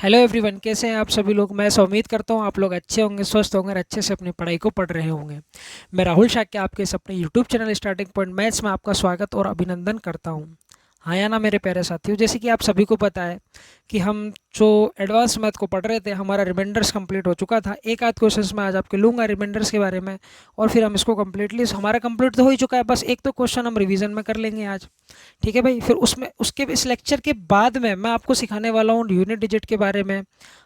Hello everyone, कैसे हैं आप सभी लोग। मैं ऐसा उम्मीद करता हूँ आप लोग अच्छे होंगे, स्वस्थ होंगे और अच्छे से अपनी पढ़ाई को पढ़ रहे होंगे। मैं राहुल शाक्य आपके इस अपने YouTube channel starting point maths में आपका स्वागत और अभिनंदन करता हूँ। हाँ या ना मेरे प्यारे साथियों, जैसे कि आप सभी को पता है कि हम जो एडवांस मैथ को पढ़ रहे थे, हमारा रिमाइंडर्स कंप्लीट हो चुका था। एक आध क्वेश्चंस मैं आज आपके लूँगा रिमाइंडर्स के बारे में, और फिर हम इसको कम्प्लीटली हमारा कंप्लीट तो हो ही चुका है, बस एक तो क्वेश्चन हम रिवीजन में कर लेंगे आज। ठीक है भाई, फिर उसमें उसके इस लेक्चर के बाद में मैं आपको सिखाने वाला हूँ यूनिट डिजिट के बारे में।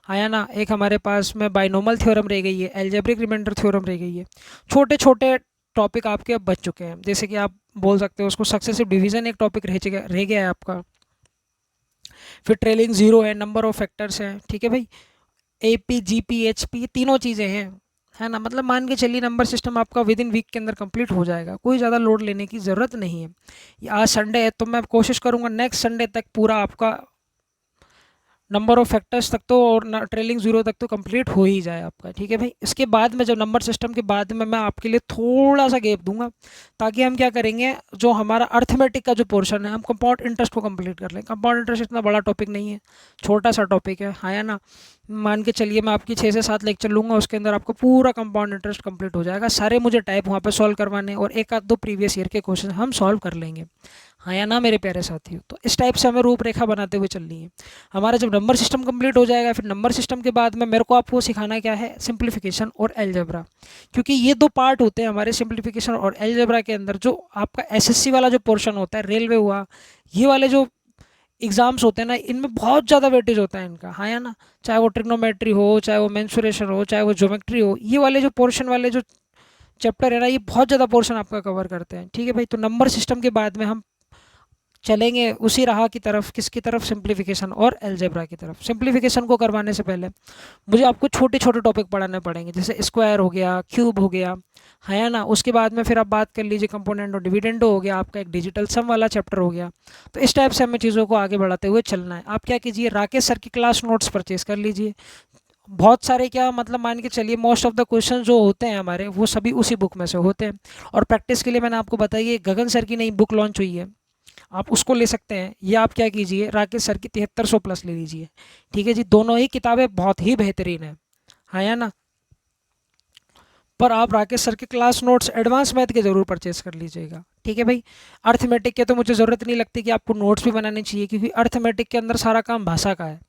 आया ना, एक हमारे पास में बाइनोमल थ्योरम रह गई है, एल्जेब्रिक रिमाइंडर थ्योरम रह गई है। छोटे छोटे टॉपिक आपके अब बच चुके हैं, जैसे कि आप बोल सकते हो उसको सक्सेसिव डिवीजन, एक टॉपिक रह गया है आपका। फिर ट्रेलिंग जीरो है, नंबर ऑफ फैक्टर्स है। ठीक है भाई, AP GP HP ये तीनों चीज़ें हैं, है ना। मतलब मान के चलिए नंबर सिस्टम आपका विद इन वीक के अंदर कंप्लीट हो जाएगा, कोई ज़्यादा लोड लेने की ज़रूरत नहीं है। ये आज संडे है तो मैं कोशिश करूँगा नेक्स्ट संडे तक पूरा आपका नंबर ऑफ फैक्टर्स तक तो और ट्रेलिंग जीरो तक तो कंप्लीट हो ही जाए आपका। ठीक है भाई, इसके बाद में जब नंबर सिस्टम के बाद में मैं आपके लिए थोड़ा सा गैप दूंगा, ताकि हम क्या करेंगे, जो हमारा अर्थमेटिक का जो पोर्शन है हम कंपाउंड इंटरेस्ट को कंप्लीट कर लें। कंपाउंड इंटरेस्ट इतना बड़ा टॉपिक नहीं है, छोटा सा टॉपिक है, हाँ या ना। मान के चलिए मैं आपकी 6 से 7 लेक्चर लूँगा, उसके अंदर आपको पूरा कंपाउंड इंटरेस्ट कंप्लीट हो जाएगा। सारे मुझे टाइप वहाँ पे सॉल्व करवाने और एक आध दो प्रीवियस ईयर के क्वेश्चन हम सॉल्व कर लेंगे, हाँ या ना मेरे प्यारे साथियों। तो इस टाइप से हमें रूपरेखा बनाते हुए चलनी है। हमारा जब नंबर सिस्टम कंप्लीट हो जाएगा, फिर नंबर सिस्टम के बाद में मेरे को आपको सिखाना क्या है, सिंप्लीफिकेशन और एलजेब्रा। क्योंकि ये दो पार्ट होते हैं हमारे सिंप्लीफिकेशन और एलजेब्रा के अंदर। जो आपका एसएससी वाला जो पोर्शन होता है, रेलवे हुआ, ये वाले जो एग्जाम्स होते हैं ना, इनमें बहुत ज़्यादा वेटेज होता है इनका, हाँ या ना। चाहे वो ट्रिग्नोमेट्री हो, चाहे वो मेंसुरेशन हो, चाहे वो ज्योमेट्री हो, ये वाले जो पोर्शन वाले जो चैप्टर है ना, ये बहुत ज़्यादा पोर्शन आपका कवर करते हैं। ठीक है भाई, तो नंबर सिस्टम के बाद में हम चलेंगे उसी राह की तरफ, किसकी तरफ, सिंप्लीफिकेशन और एलजेब्रा की तरफ। सिंप्लीफिकेशन को करवाने से पहले मुझे आपको छोटे छोटे टॉपिक पढ़ाने पड़ेंगे, जैसे स्क्वायर हो गया, क्यूब हो गया, है ना। उसके बाद में फिर आप बात कर लीजिए कंपोनेंट और डिविडेंडो हो गया, आपका एक डिजिटल सम वाला चैप्टर हो गया। तो इस टाइप से हमें चीज़ों को आगे बढ़ाते हुए चलना है। आप क्या कीजिए, राकेश सर की क्लास नोट्स परचेज कर लीजिए। बहुत सारे क्या मतलब मान के चलिए मोस्ट ऑफ द क्वेश्चन जो होते हैं हमारे, वो सभी उसी बुक में से होते हैं। और प्रैक्टिस के लिए मैंने आपको बताइए, गगन सर की नई बुक लॉन्च हुई है, आप उसको ले सकते हैं, या आप क्या कीजिए, राकेश सर की 7300 प्लस ले लीजिए। ठीक है जी, दोनों ही किताबें बहुत ही बेहतरीन है, हाँ या ना। पर आप राकेश सर के क्लास नोट्स एडवांस मैथ के ज़रूर परचेज कर लीजिएगा। ठीक है भाई, अर्थमेटिक के तो मुझे ज़रूरत नहीं लगती कि आपको नोट्स भी बनाने चाहिए, क्योंकि अर्थमेटिक के अंदर सारा काम भाषा का है।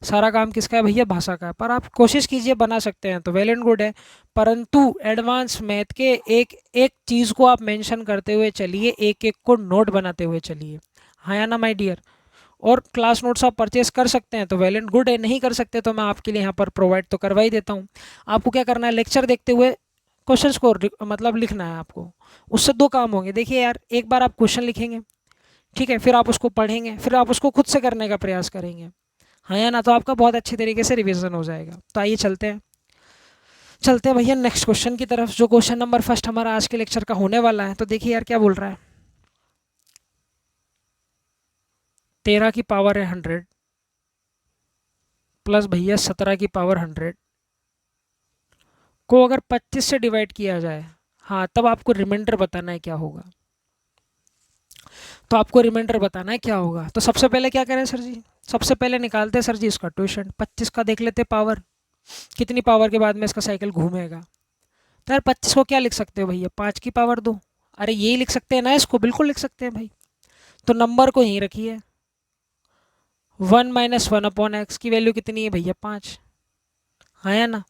सारा काम किसका है भैया, भाषा का है। पर आप कोशिश कीजिए बना सकते हैं तो वेल एंड गुड है। परंतु एडवांस मैथ के एक एक चीज़ को आप मेंशन करते हुए चलिए, एक एक को नोट बनाते हुए चलिए, हाँ या ना माय डियर। और क्लास नोट्स आप परचेस कर सकते हैं तो वेल एंड गुड है, नहीं कर सकते तो मैं आपके लिए यहाँ पर प्रोवाइड तो करवा ही देता हूँ। आपको क्या करना है, लेक्चर देखते हुए क्वेश्चंस को मतलब लिखना है आपको। उससे दो काम होंगे, देखिए यार, एक बार आप क्वेश्चन लिखेंगे, ठीक है, फिर आप उसको पढ़ेंगे, फिर आप उसको खुद से करने का प्रयास करेंगे, हाँ या ना। तो आपका बहुत अच्छी तरीके से रिवीजन हो जाएगा। तो आइए चलते हैं भैया नेक्स्ट क्वेश्चन की तरफ, जो क्वेश्चन नंबर फर्स्ट हमारा आज के लेक्चर का होने वाला है। तो देखिए यार क्या बोल रहा है, 13 की पावर है 100 प्लस भैया 17 की पावर 100 को अगर 25 से डिवाइड किया जाए, हाँ, तब आपको रिमाइंडर बताना है क्या होगा। तो आपको रिमाइंडर बताना है क्या होगा। तो सबसे पहले क्या करें सर जी, सबसे पहले निकालते हैं सर जी इसका ट्यूशन। 25 का देख लेते पावर, कितनी पावर के बाद में इसका साइकिल घूमेगा। तो यार 25 को क्या लिख सकते हो भैया, 5 की पावर 2। अरे यही लिख सकते हैं ना, इसको बिल्कुल लिख सकते हैं भाई। तो नंबर को यहीं रखिए, 1 - 1/x की वैल्यू कितनी है भैया, 5, हाँ या ना।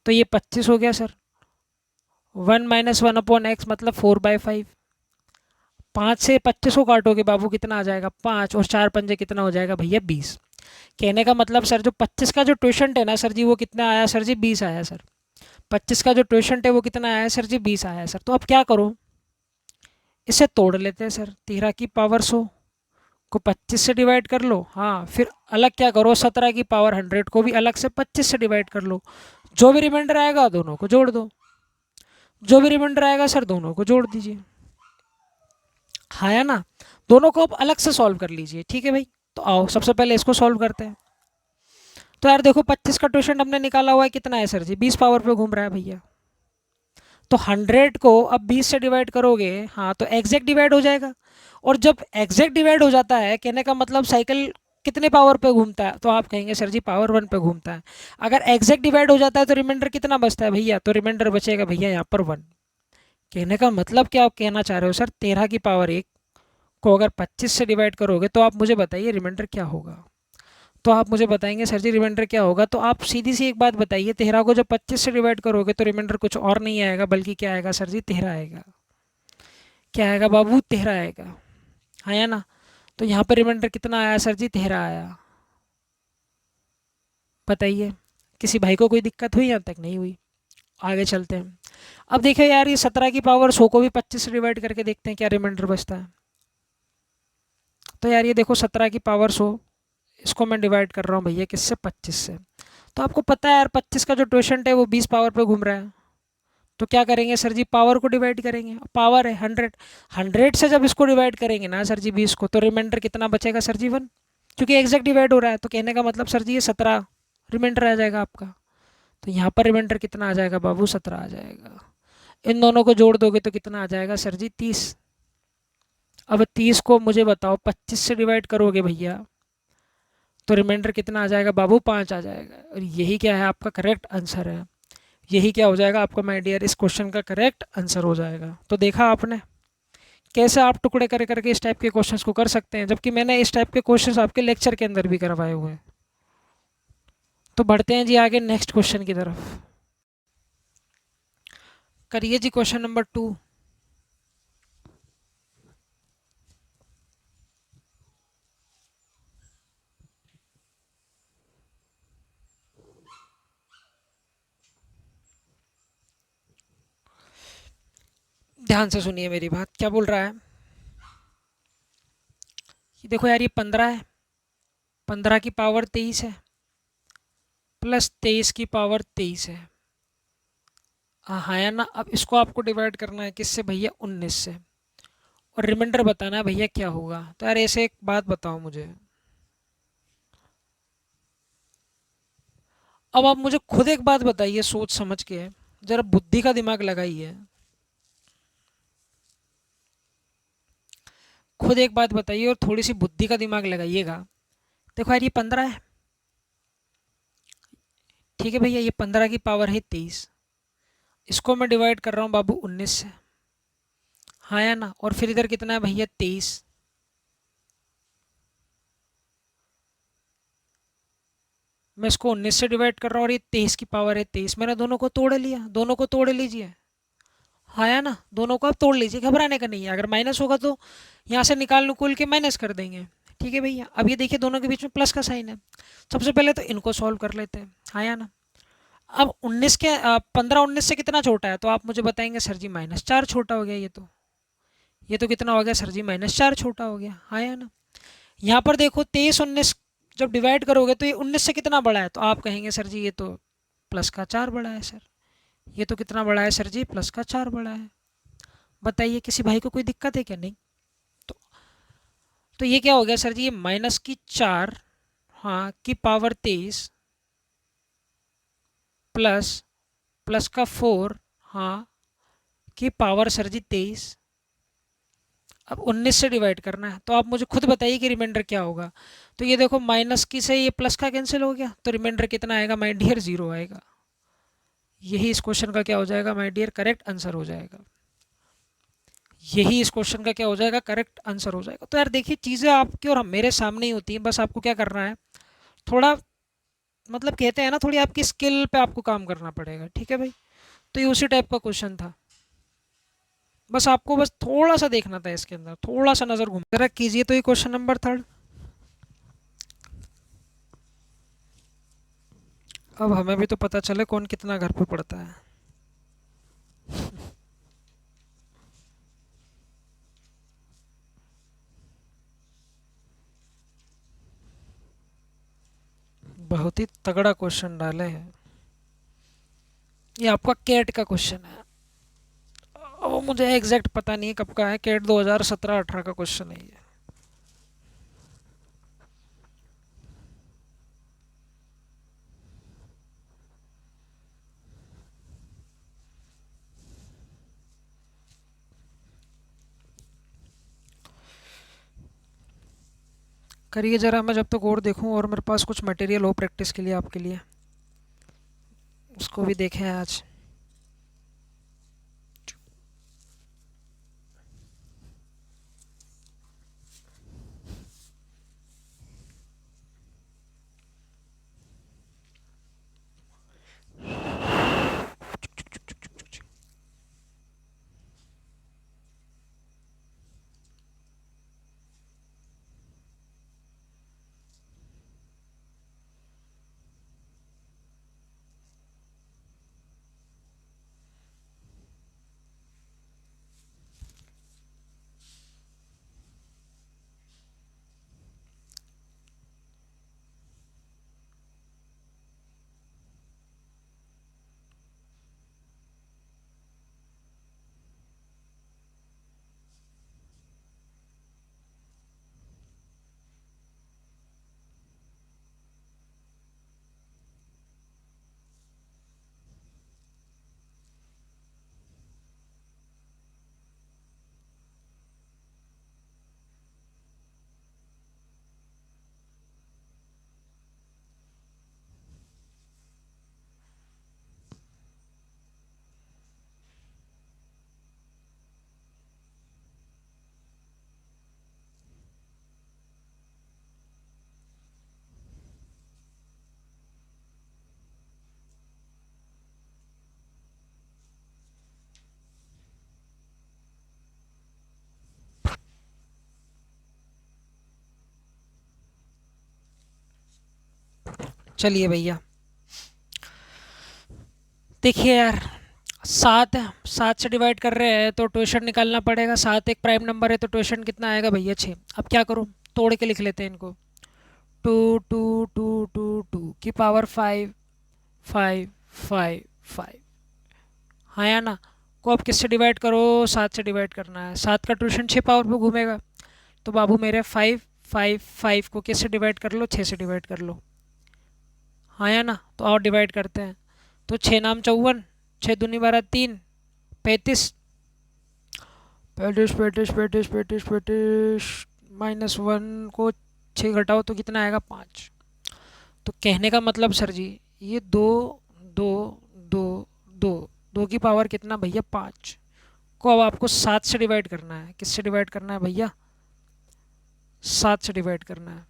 तो ये 25 हो गया सर। 1 - 1/x मतलब 4/5। 5 से 25 को काटोगे बाबू, कितना आ जाएगा, 5, और 4 पंजे कितना हो जाएगा भैया, 20। कहने का मतलब सर, जो 25 का जो ट्यूशन है ना सर जी, वो कितना आया सर जी, 20 आया सर। 25 का जो ट्यूशन है वो कितना आया सर जी, 20 आया सर। तो अब क्या करो, इसे तोड़ लेते हैं सर। 13 की पावर 100 को 25 से डिवाइड कर लो, हाँ, फिर अलग क्या करो, 17 की पावर 100 को भी अलग से 25 से डिवाइड कर लो। जो भी रिमाइंडर आएगा दोनों को जोड़ दो, जो भी रिमाइंडर आएगा सर दोनों को जोड़ दीजिए, हाँ या ना। दोनों को अब अलग से सॉल्व कर लीजिए। ठीक है भाई, तो आओ सबसे पहले इसको सॉल्व करते हैं। तो यार देखो, 25 का ट्यूशन हमने निकाला हुआ है, कितना है सर जी, 20 पावर पे घूम रहा है भैया। तो 100 को अब 20 से डिवाइड करोगे, हाँ, तो एग्जैक्ट डिवाइड हो जाएगा। और जब एग्जैक्ट डिवाइड हो जाता है, कहने का मतलब साइकिल कितने पावर पे घूमता है, तो आप कहेंगे सर जी पावर 1 पे घूमता है। अगर एग्जैक्ट डिवाइड हो जाता है तो रिमाइंडर कितना बचता है भैया, तो रिमाइंडर बचेगा भैया यहाँ पर 1। कहने का मतलब क्या आप कहना चाह रहे हो सर, 13 की पावर 1 को अगर 25 से डिवाइड करोगे तो आप मुझे बताइए रिमाइंडर क्या होगा। तो आप मुझे बताएंगे सर जी रिमाइंडर क्या होगा, तो आप सीधी सी एक बात बताइए, 13 को जब 25 से डिवाइड करोगे तो रिमाइंडर कुछ और नहीं आएगा बल्कि क्या आएगा सर जी, 13 आएगा। क्या आएगा बाबू, 13 आएगा, हाँ या ना। तो यहाँ पर रिमाइंडर कितना आया सर जी, 13 आया। बताइए किसी भाई को कोई दिक्कत हुई, यहाँ तक नहीं हुई। आगे चलते हैं। अब देखिए यार, ये 17 की पावर 100 को भी 25 से डिवाइड करके देखते हैं क्या रिमाइंडर बचता है। तो यार ये देखो 17 की पावर 100, इसको मैं डिवाइड कर रहा हूँ भैया किससे, 25 से। तो आपको पता है यार 25 का जो क्वोशंट है वो 20 पावर पे घूम रहा है। तो क्या करेंगे सर जी, पावर को डिवाइड करेंगे, पावर है 100, 100 से जब इसको डिवाइड करेंगे ना सर जी 20 को, तो रिमाइंडर कितना बचेगा सर जी, 1। क्योंकि एग्जैक्ट डिवाइड हो रहा है, तो कहने का मतलब सर जी ये 17 रिमाइंडर आ जाएगा आपका। तो यहाँ पर रिमाइंडर कितना आ जाएगा बाबू, 17 आ जाएगा। इन दोनों को जोड़ दोगे तो कितना आ जाएगा सर जी, 30। अब 30 को मुझे बताओ 25 से डिवाइड करोगे भैया तो रिमाइंडर कितना आ जाएगा बाबू, 5 आ जाएगा। और यही क्या है, आपका करेक्ट आंसर है। यही क्या हो जाएगा आपका माय डियर, इस क्वेश्चन का करेक्ट आंसर हो जाएगा। तो देखा आपने कैसे आप टुकड़े कर करके इस टाइप के क्वेश्चंस को कर सकते हैं, जबकि मैंने इस टाइप के क्वेश्चंस आपके लेक्चर के अंदर भी करवाए हुए हैं। तो बढ़ते हैं जी आगे नेक्स्ट क्वेश्चन की तरफ। करिए जी क्वेश्चन नंबर 2। ध्यान से सुनिए मेरी बात, क्या बोल रहा है। ये देखो यार, ये 15 है, 15 की पावर 23 है, प्लस 23 की पावर 23 है। हाँ या ना। अब इसको आपको डिवाइड करना है किससे भैया, 19 से। और रिमाइंडर बताना है भैया क्या होगा। तो यार ऐसे एक बात बताओ मुझे, अब आप मुझे खुद एक बात बताइए सोच समझ के, जरा बुद्धि का दिमाग लगाइए। खुद एक बात बताइए और थोड़ी सी बुद्धि का दिमाग लगाइएगा। देखो यार, ये 15 है, ठीक है भैया, ये 15 की पावर है 23। इसको मैं डिवाइड कर रहा हूँ बाबू 19 से, हाँ या ना। और फिर इधर कितना है भैया, 23। मैं इसको 19 से डिवाइड कर रहा हूँ और ये 23 की पावर है 23। मैंने दोनों को तोड़ लिया, दोनों को तोड़ लीजिए, हाँ या ना। दोनों को आप तोड़ लीजिए, घबराने का नहीं है। अगर माइनस होगा तो यहाँ से निकाल नुकुल के माइनस कर देंगे, ठीक है भैया। अब ये देखिए दोनों के बीच में प्लस का साइन है। सबसे पहले तो इनको सॉल्व कर लेते हैं, हाँ या ना। अब 19 के 15 19 से कितना छोटा है, तो आप मुझे बताएंगे सर जी -4 छोटा हो गया। ये तो कितना हो गया सर जी, -4 छोटा हो गया, हाँ या ना। यहाँ पर देखो 23 19 जब डिवाइड करोगे तो ये 19 से कितना बड़ा है, तो आप कहेंगे सर जी ये तो प्लस का 4 बड़ा है सर। ये तो कितना बड़ा है सर जी, प्लस का 4 बड़ा है। बताइए किसी भाई को कोई दिक्कत है क्या, नहीं। तो तो ये क्या हो गया सर जी, ये -4, हाँ, की पावर 23 प्लस प्लस का 4, हाँ, की पावर सर जी 23। अब 19 से डिवाइड करना है, तो आप मुझे खुद बताइए कि रिमाइंडर क्या होगा। तो ये देखो माइनस की से ये प्लस का कैंसिल हो गया, तो रिमाइंडर कितना आएगा माय डियर, 0 आएगा। यही इस क्वेश्चन का क्या हो जाएगा माय डियर, करेक्ट आंसर हो जाएगा। यही इस क्वेश्चन का क्या हो जाएगा, करेक्ट आंसर हो जाएगा। तो यार देखिए चीज़ें आपकी और मेरे सामने ही होती हैं, बस आपको क्या करना है, थोड़ा मतलब कहते हैं ना, थोड़ी आपकी स्किल पे आपको काम करना पड़ेगा, ठीक है भाई। तो ये उसी टाइप का क्वेश्चन था, बस आपको बस थोड़ा सा देखना था इसके अंदर, थोड़ा सा नज़र घूम जरा कीजिए। तो ये क्वेश्चन नंबर 3। अब हमें भी तो पता चले कौन कितना घर पे पढ़ता है। बहुत ही तगड़ा क्वेश्चन डाले हैं। ये आपका कैट का क्वेश्चन है। वो मुझे एग्जैक्ट पता नहीं कब का है, कैट 2017-18 का क्वेश्चन है ये। करिए ज़रा, मैं जब तक और देखूं और मेरे पास कुछ मटेरियल हो प्रैक्टिस के लिए आपके लिए, उसको भी देखें आज। चलिए भैया, देखिए यार, सात है, सात से डिवाइड कर रहे हैं तो ट्यूशन निकालना पड़ेगा। सात एक प्राइम नंबर है तो ट्यूशन कितना आएगा भैया? छः। अब क्या करूँ, तोड़ के लिख लेते हैं इनको। Two two two two two की power five, five five five. हाँ या ना? को अब किससे डिवाइड करो? सात से डिवाइड करना है। सात का ट्यूशन छः पावर पे घूमेगा, तो बाबू मेरे फाइव फाइव फाइव को किससे डिवाइड कर लो? छः से डिवाइड कर लो। हाँ या ना? तो और डिवाइड करते हैं। तो छः नाम 54, छः दूनी 12, 3, 35, 35 -1 को 6 घटाओ तो कितना आएगा? 5। तो कहने का मतलब सर जी, ये दो दो दो दो, दो की पावर कितना भैया? 5 को अब आपको 7 से डिवाइड करना है। किससे डिवाइड करना है भैया? 7 से डिवाइड करना है।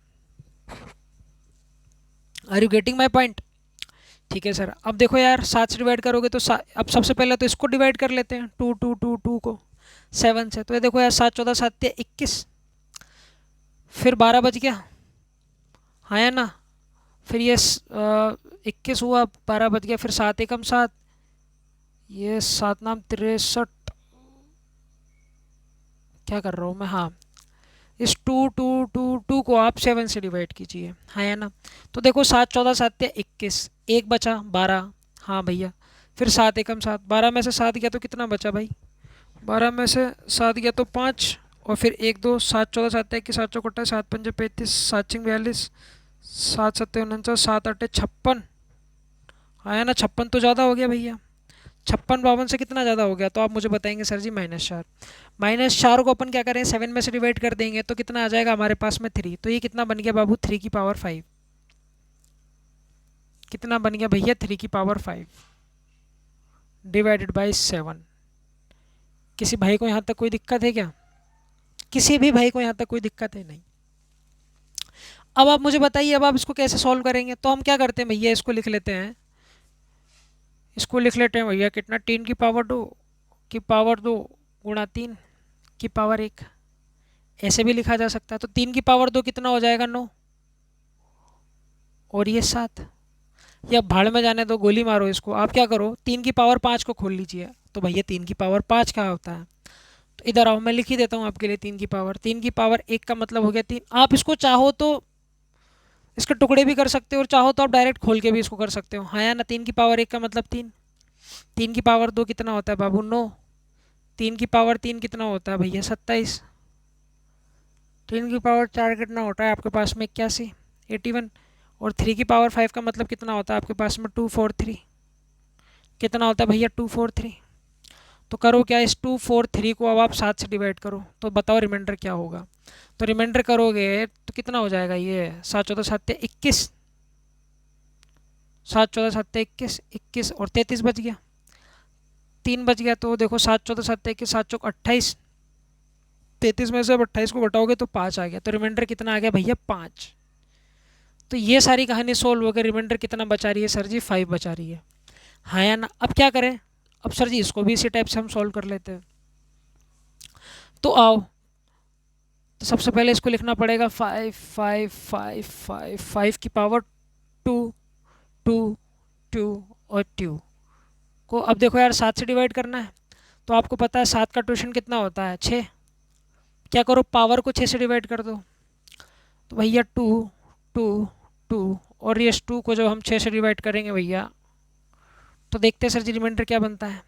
Are you getting my point? ठीक है सर। अब देखो यार, 7 से डिवाइड करोगे तो अब सबसे पहले तो इसको डिवाइड कर लेते हैं, टू टू टू टू को 7 से। तो ये देखो यार, 7 14 7 21, फिर 12 बच गया। हाँ या ना? फिर ये 21 हुआ, 12 बच गया, फिर 7 एकम 7, ये 7 नाम 63। क्या कर रहा हूँ मैं? हाँ, इस टू टू टू टू को आप 7 से डिवाइड कीजिए। हाँ या ना? तो देखो 7 14 7 21, एक बचा 12। हाँ भैया, फिर 7 एकम 7, 12 में से 7 गया तो कितना बचा भाई? 12 में से 7 गया तो 5, और फिर 1 2, 7 14 7 21, 7 चौक 28, 7 पंजे 35, 7 छिंग 42, 7 सत्ते 49, 7 8 56। हाँ या ना? 56 तो ज़्यादा हो गया भैया। 56 52 से कितना ज़्यादा हो गया? तो आप मुझे बताएंगे सर जी -4। -4 को अपन क्या करें? 7 में से डिवाइड कर देंगे तो कितना आ जाएगा हमारे पास में? 3। तो ये कितना बन गया बाबू? 3 की पावर 5। कितना बन गया भैया? 3 की पावर 5 डिवाइडेड बाई 7। किसी भाई को यहाँ तक कोई दिक्कत है क्या? किसी भी भाई को यहाँ तक कोई दिक्कत है? नहीं। अब आप मुझे बताइए, अब आप इसको कैसे सॉल्व करेंगे? तो हम क्या करते हैं भैया, इसको लिख लेते हैं। इसको लिख लेते हैं भैया, कितना? 3 की पावर 2 की पावर 2 गुणा 3 की पावर 1। ऐसे भी लिखा जा सकता है। तो 3 की पावर 2 कितना हो जाएगा? 9, और ये 7। या भाड़ में जाने दो, गोली मारो इसको। आप क्या करो, 3 की पावर 5 को खोल लीजिए। तो भैया 3 की पावर 5 क्या होता है? तो इधर आओ, मैं लिख ही देता हूँ आपके लिए। 3 की पावर 1 का मतलब हो गया 3। आप इसको चाहो तो इसके टुकड़े भी कर सकते हो, और चाहो तो आप डायरेक्ट खोल के भी इसको कर सकते हो। हाँ या ना? 3 की पावर 1 का मतलब 3। 3 की पावर 2 कितना होता है बाबू? 9। 3 की पावर 3 कितना होता है भैया? 27। 3 की पावर 4 कितना होता है आपके पास में? 81, 81। और 3 की पावर 5 का मतलब कितना होता है आपके पास में? 243। कितना होता है भैया? 243। तो करो क्या, इस 2 4 3 को अब आप 7 से डिवाइड करो, तो बताओ रिमाइंडर क्या होगा। तो रिमाइंडर करोगे तो कितना हो जाएगा, ये 7 14 7 21, 7 14 7 21, 21 और 33 बच गया, 3 बच गया। तो देखो 7 14 7 21, 7 चौक 28, 33 में से अब 28 को घटाओगे तो 5 आ गया। तो रिमाइंडर कितना आ गया भैया, 5। तो ये सारी कहानी सोल्व हो गई। रिमाइंडर कितना बचा रही है सर जी, 5 बचा रही है, हाँ या ना। अब क्या करें, अब सर जी इसको भी इसी टाइप से हम सॉल्व कर लेते हैं। तो आओ, तो सबसे पहले इसको लिखना पड़ेगा 5 5 5 5 5 की पावर 2 2 2 और 2 को अब देखो यार 7 से डिवाइड करना है। तो आपको पता है 7 का ट्यूशन कितना होता है, 6। क्या करो, पावर को 6 से डिवाइड कर दो। तो भैया 2 2 2 और ये 2 को जब हम 6 से डिवाइड करेंगे भैया, तो देखते हैं सर जी रिमाइंडर क्या बनता है।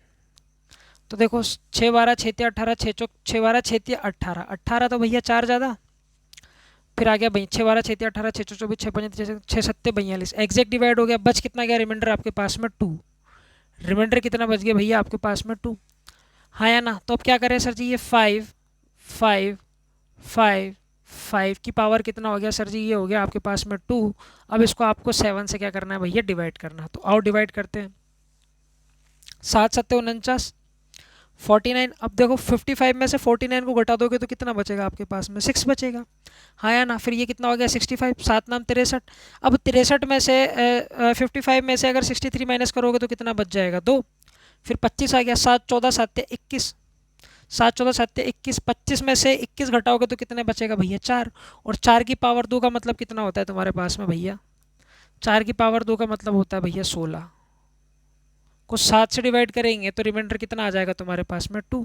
तो देखो 6 12 6 18, 6 चौक 6 12 6 18, 18 तो भैया 4 ज़्यादा, फिर आ गया भाई 6 12 6 18, 6 24 6 5 6 7 42, एग्जैक्ट डिवाइड हो गया। बच कितना गया रिमाइंडर आपके पास में, 2। रिमाइंडर कितना बच गया भैया आपके पास में, 2, हाँ या ना। तो अब क्या करें सर जी, ये 5 5 5 5 की पावर कितना हो गया सर जी, ये हो गया आपके पास में 2। अब इसको आपको 7 से क्या करना है भैया, डिवाइड करना है। तो आओ डिवाइड करते हैं, 7 7 49, 49। अब देखो 55 में से 49 को घटा दोगे तो कितना बचेगा आपके पास में, 6 बचेगा, हाँ या ना। फिर ये कितना हो गया 65, 7 नाम 63। अब 63 में से 55 में से अगर 63 माइनस करोगे तो कितना बच जाएगा, 2। फिर 25 आ गया, 7 14 7 21, 7 14 7 21, 25 में से 21 घटाओगे तो कितने बचेगा भैया, 4। और 4 की पावर 2 का मतलब कितना होता है तुम्हारे पास में भैया, 4 की पावर 2 का मतलब होता है भैया 16। को 7 से डिवाइड करेंगे तो रिमाइंडर कितना आ जाएगा तुम्हारे पास में, 2,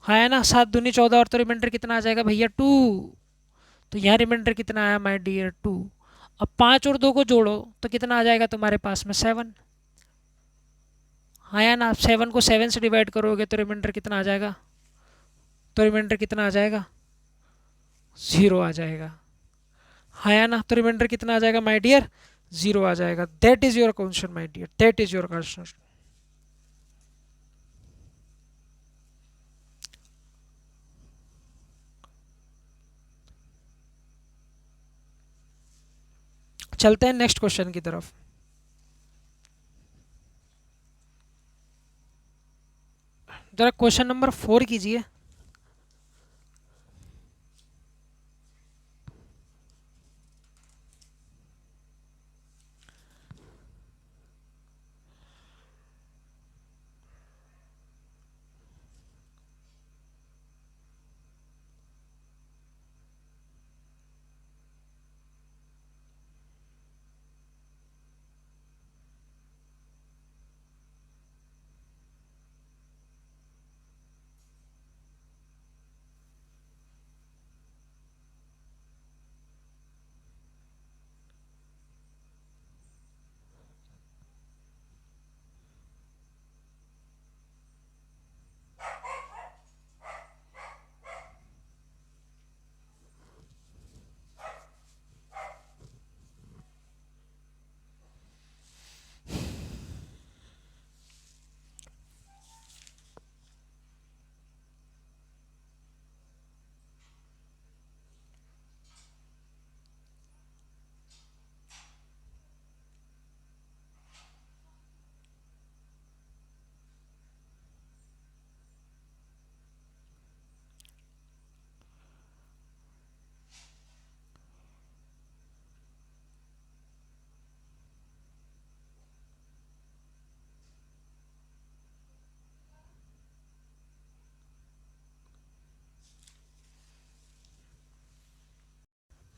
हाँ है ना। 7 दूनी 14 और तो रिमाइंडर कितना आ जाएगा भैया, 2। तो यहाँ रिमाइंडर कितना आया माय डियर, 2। अब 5 और 2 को जोड़ो तो कितना आ जाएगा तुम्हारे पास में, 7, हाँ या ना। 7 को 7 से डिवाइड करोगे तो रिमाइंडर कितना आ जाएगा, तो रिमाइंडर कितना आ जाएगा, 0 आ जाएगा, हाँ या ना। तो रिमाइंडर कितना आ जाएगा माय डियर, 0 आ जाएगा। That is your question my dear, that is your question. चलते हैं नेक्स्ट क्वेश्चन की तरफ। जरा क्वेश्चन नंबर 4 कीजिए।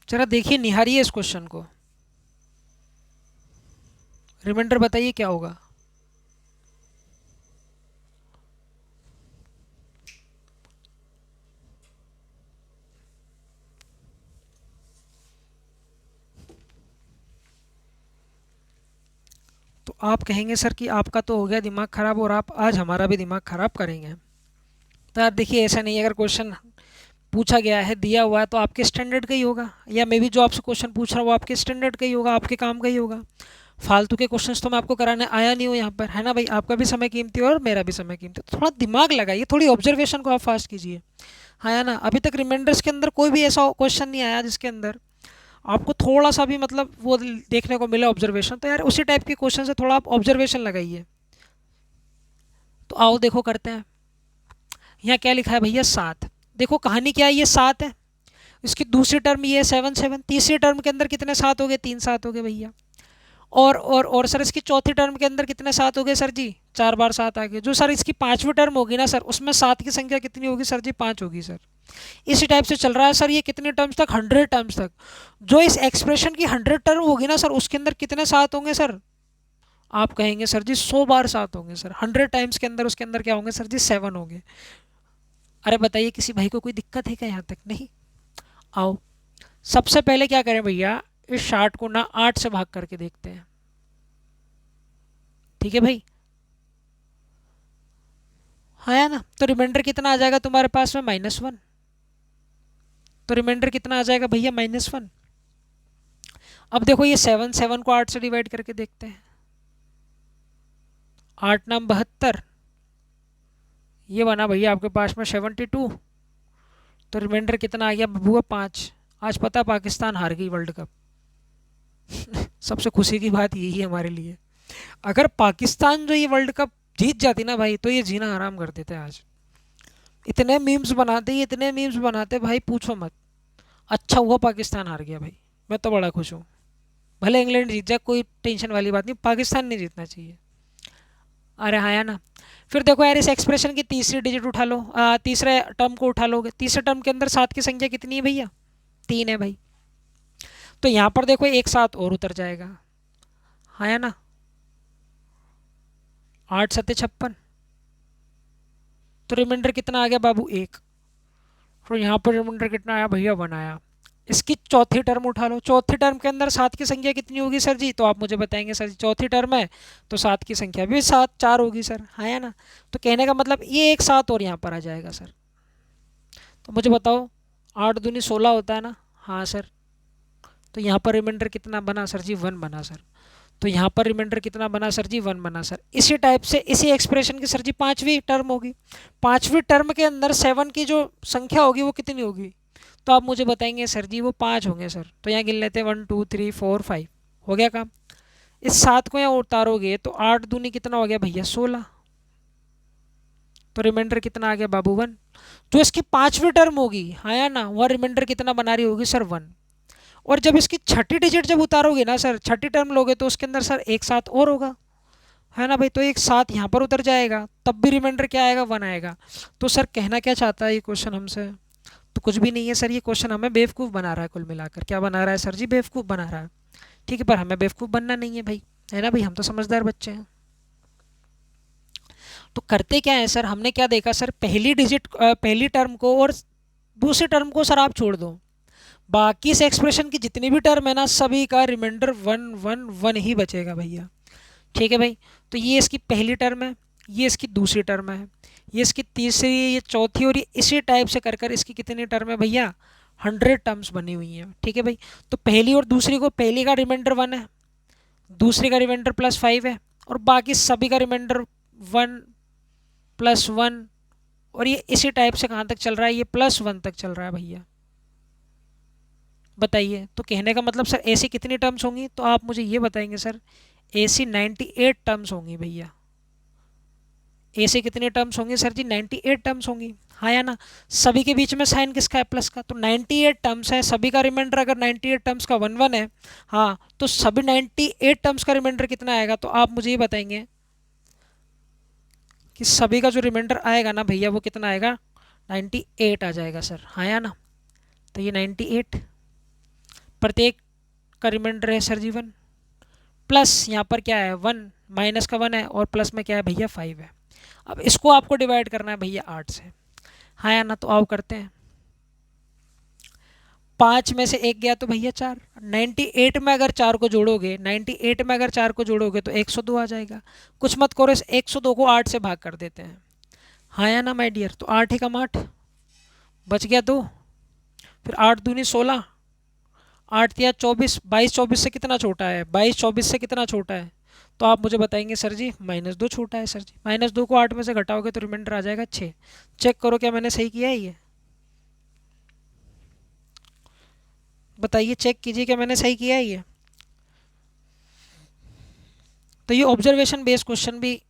जरा देखिए, निहारिए इस क्वेश्चन को, रिमाइंडर बताइए क्या होगा। तो आप कहेंगे सर कि आपका तो हो गया दिमाग ख़राब और आप आज हमारा भी दिमाग ख़राब करेंगे। तो यार देखिए, ऐसा नहीं है, अगर क्वेश्चन पूछा गया है, दिया हुआ है, तो आपके स्टैंडर्ड का ही होगा, या मे बी जो आपसे क्वेश्चन पूछ रहा है वो आपके स्टैंडर्ड का ही होगा, आपके काम का ही होगा। फालतू के क्वेश्चंस तो मैं आपको कराने आया नहीं हूँ यहाँ पर, है ना भाई। आपका भी समय कीमती है और मेरा भी समय कीमती है, तो थोड़ा दिमाग लगाइए, थोड़ी ऑब्जर्वेशन को आप फास्ट कीजिए, है ना। अभी तक रिमाइंडर्स के अंदर कोई भी ऐसा क्वेश्चन नहीं आया जिसके अंदर आपको थोड़ा सा भी मतलब वो देखने को मिला ऑब्जर्वेशन, तो यार उसी टाइप के क्वेश्चन से थोड़ा आप ऑब्जर्वेशन लगाइए। तो आओ देखो करते हैं। यहाँ क्या लिखा है भैया, 7। देखो कहानी क्या है, ये 7 है, इसकी दूसरी टर्म ये 7 7, तीसरी टर्म के अंदर कितने 7 हो गए, 3 7 हो गए भैया। और सर इसकी चौथी टर्म के अंदर कितने 7 हो गए सर जी, 4 बार 7 आ गए। जो सर इसकी पांचवी टर्म होगी ना सर, उसमें 7 की संख्या कितनी होगी सर जी, 5 होगी सर। इसी टाइप से चल रहा है सर ये कितने टर्म्स तक, 100 टर्म्स तक। जो इस एक्सप्रेशन की 100 टर्म होगी ना सर, उसके अंदर कितने 7 होंगे सर, आप कहेंगे सर जी 100 बार 7 होंगे सर। 100 टाइम्स के अंदर उसके अंदर क्या होंगे सर जी, 7 होंगे। अरे बताइए किसी भाई को कोई दिक्कत है क्या यहाँ तक, नहीं। आओ सबसे पहले क्या करें भैया, इस चार्ट को ना 8 से भाग करके देखते हैं, ठीक है भाई। हाँ या ना, तो रिमाइंडर कितना आ जाएगा तुम्हारे पास में, -1। तो रिमाइंडर कितना आ जाएगा भैया, -1। अब देखो ये 7 7 को 8 से डिवाइड करके देखते हैं, 8 नाम 72, ये बना भैया आपके पास में 72। तो रिमाइंडर कितना आ गया बबुआ, 5। आज पता पाकिस्तान हार गई वर्ल्ड कप। सबसे खुशी की बात यही है हमारे लिए। अगर पाकिस्तान जो ये वर्ल्ड कप जीत जाती ना भाई, तो ये जीना आराम कर देते आज। इतने मीम्स बनाते, ये इतने मीम्स बनाते भाई पूछो मत। अच्छा हुआ पाकिस्तान हार गया भाई, मैं तो बड़ा खुश हूँ। भले इंग्लैंड जीत जाए, कोई टेंशन वाली बात नहीं, पाकिस्तान नहीं जीतना चाहिए। अरे हाँ यार ना। फिर देखो यार, इस एक्सप्रेशन की तीसरी डिजिट उठा लो, तीसरे टर्म को उठा लोगे। तीसरे टर्म के अंदर 7 की संख्या कितनी है भैया, 3 है भाई। तो यहाँ पर देखो एक 7 और उतर जाएगा, हाँ या ना। 8 7 56। तो रिमाइंडर कितना आ गया बाबू, 1। तो यहाँ पर रिमाइंडर कितना आया भैया, 1 आया। इसकी चौथी टर्म उठा लो, चौथी टर्म के अंदर 7 की संख्या कितनी होगी सर जी, तो आप मुझे बताएंगे सर जी चौथी टर्म है तो 7 की संख्या भी 7 4 होगी सर, हाँ या ना। तो कहने का मतलब ये एक 7 और यहाँ पर आ जाएगा सर। तो मुझे बताओ, 8 दूनी 16 होता है ना, हाँ सर। तो यहाँ पर रिमाइंडर कितना बना सर जी, 1 बना सर। तो यहाँ पर रिमाइंडर कितना बना सर जी, 1 बना सर। इसी टाइप से इसी एक्सप्रेशन की सर जी पांचवी टर्म होगी, पांचवी टर्म के अंदर 7 की जो संख्या होगी वो कितनी होगी, तो आप मुझे बताएंगे सर जी वो 5 होंगे सर। तो यहाँ गिन लेते हैं, 1 2 3 4 5, हो गया काम। इस 7 को यहाँ उतारोगे तो 8 दूनी कितना हो गया भैया, 16। तो रिमाइंडर कितना आ गया बाबू, 1। जो इसकी पांचवी टर्म होगी, हाँ या ना, वह रिमाइंडर कितना बना रही होगी सर, 1। और जब इसकी छठी डिजिट जब उतारोगे ना सर, छठी टर्म लोगे तो उसके अंदर सर एक 7 और होगा, है ना भाई। तो एक 7 यहाँ पर उतर जाएगा, तब भी रिमाइंडर क्या आएगा, 1 आएगा। तो सर कहना क्या चाहता है ये क्वेश्चन हमसे, तो कुछ भी नहीं है सर, ये क्वेश्चन हमें बेवकूफ़ बना रहा है। कुल मिलाकर क्या बना रहा है सर जी, बेवकूफ़ बना रहा है। ठीक है, पर हमें बेवकूफ़ बनना नहीं है भाई, है ना भाई, हम तो समझदार बच्चे हैं। तो करते क्या है सर, हमने क्या देखा सर, पहली डिजिट पहली टर्म को और दूसरी टर्म को सर आप छोड़ दो, बाकी इस एक्सप्रेशन की जितनी भी टर्म है ना, सभी का रिमाइंडर 1 1 1 ही बचेगा भैया। ठीक है भाई। तो ये इसकी पहली टर्म है, ये इसकी दूसरी टर्म है, ये इसकी तीसरी, ये चौथी, और ये इसी टाइप से कर कर इसकी कितनी टर्म है भैया, 100 टर्म्स बनी हुई हैं। ठीक है भाई। तो पहली और दूसरी को, पहली का रिमाइंडर 1 है, दूसरी का रिमाइंडर +5 है, और बाकी सभी का रिमाइंडर 1 +1। और ये इसी टाइप से कहाँ तक चल रहा है, ये +1 तक चल रहा है भैया। बताइए, तो कहने का मतलब सर ऐसी कितनी टर्म्स होंगी, तो आप मुझे ये बताएंगे सर, ऐसी 98 टर्म्स होंगी भैया। ऐसे कितने टर्म्स होंगे सर जी, 98 टर्म्स होंगी, हाँ या ना। सभी के बीच में साइन किसका है, प्लस का। तो 98 टर्म्स है, सभी का रिमाइंडर अगर 98 टर्म्स का 1 1 है, हाँ, तो सभी 98 टर्म्स का रिमाइंडर कितना आएगा, तो आप मुझे ये बताएंगे कि सभी का जो रिमाइंडर आएगा ना भैया, वो कितना आएगा, 98 आ जाएगा सर, हाँ या ना। तो ये 98, प्रत्येक का रिमाइंडर है सर जी 1, प्लस यहाँ पर क्या है 1, माइनस का 1 है, और प्लस में क्या है भैया 5 है। अब इसको आपको डिवाइड करना है भैया 8 से, हाँ या ना। तो आओ करते हैं, 5 में से 1 गया तो भैया 4, 98 में अगर 4 को जोड़ोगे, 98 में अगर 4 को जोड़ोगे तो 102 आ जाएगा। कुछ मत करो, इस 102 को 8 से भाग कर देते हैं, हाँ या ना माय डियर। तो 8 एकम 8, बच गया 2, फिर 8 दूनी 16, 8 या 24, 22 24 से कितना छोटा है, 22 24 से कितना छोटा है, तो आप मुझे बताएंगे सर जी -2 छोटा है। सर जी -2 को 8 में से घटाओगे तो रिमाइंडर आ जाएगा 6। चेक करो क्या मैंने सही किया है ये, बताइए, चेक कीजिए क्या मैंने सही किया है ये। तो ये ऑब्जर्वेशन बेस्ड क्वेश्चन भी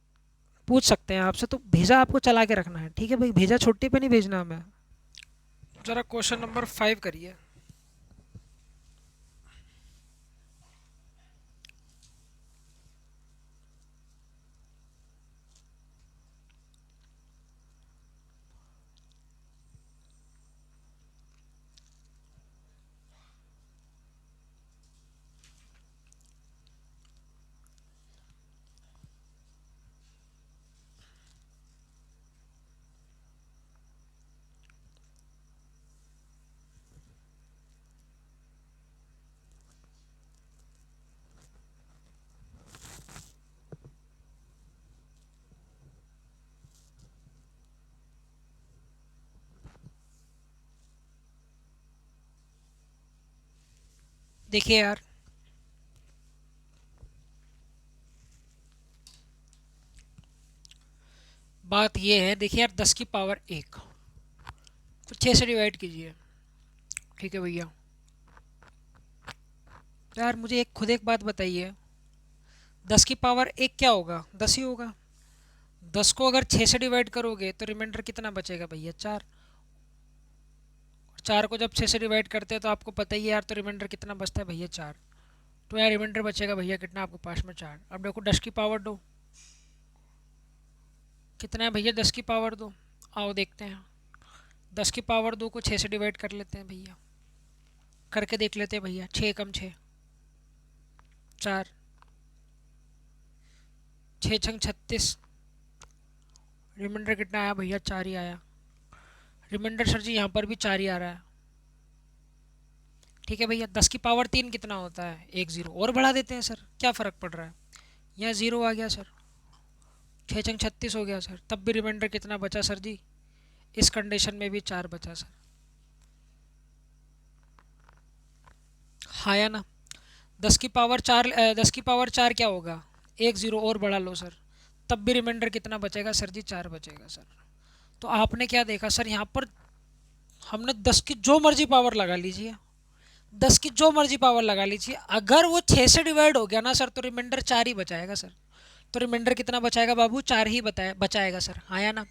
पूछ सकते हैं आपसे, तो भेजा आपको चला के रखना है, ठीक है भाई, भेजा छुट्टी पे नहीं भेजना हमें। जरा क्वेश्चन नंबर 5 करिए। देखिए यार, बात ये है, देखिए यार, 10 की पावर 1 तो 6 से डिवाइड कीजिए, ठीक है भैया। तो यार मुझे खुद एक बात बताइए, 10 की पावर 1 क्या होगा, 10 ही होगा। 10 को अगर 6 से डिवाइड करोगे तो रिमाइंडर कितना बचेगा भैया, 4। 4 को जब 6 से डिवाइड करते हैं तो आपको पता ही है यार, तो रिमाइंडर कितना बचता है भैया, 4। तो यार रिमाइंडर बचेगा भैया कितना आपके पास में, 4। अब देखो 10 की पावर 2 कितना है भैया, 10 की पावर 2, आओ देखते हैं। 10 की पावर 2 को 6 से डिवाइड कर लेते हैं भैया, करके देख लेते हैं भैया, 6 कम 6 4, 6 छंग 36, रिमाइंडर कितना आया भैया, 4 ही आया। रिमाइंडर सर जी यहाँ पर भी 4 ही आ रहा है, ठीक है भैया। 10 की पावर 3 कितना होता है, एक ज़ीरो और बढ़ा देते हैं सर, क्या फ़र्क पड़ रहा है, यहाँ ज़ीरो आ गया सर, 6 छंग 36 हो गया सर, तब भी रिमाइंडर कितना बचा सर जी, इस कंडीशन में भी 4 बचा सर, हाँ या ना। 10 की पावर 4, 10 की पावर 4 क्या होगा, एक ज़ीरो और बढ़ा लो सर, तब भी रिमाइंडर कितना बचेगा सर जी, 4 बचेगा सर। तो आपने क्या देखा सर, यहाँ पर हमने 10 की जो मर्जी पावर लगा लीजिए, 10 की जो मर्जी पावर लगा लीजिए, अगर वो 6 से डिवाइड हो गया ना सर, तो रिमाइंडर 4 ही बचाएगा सर। तो रिमाइंडर कितना बचाएगा बाबू, 4 ही बचाएगा सर, हाँ या ना।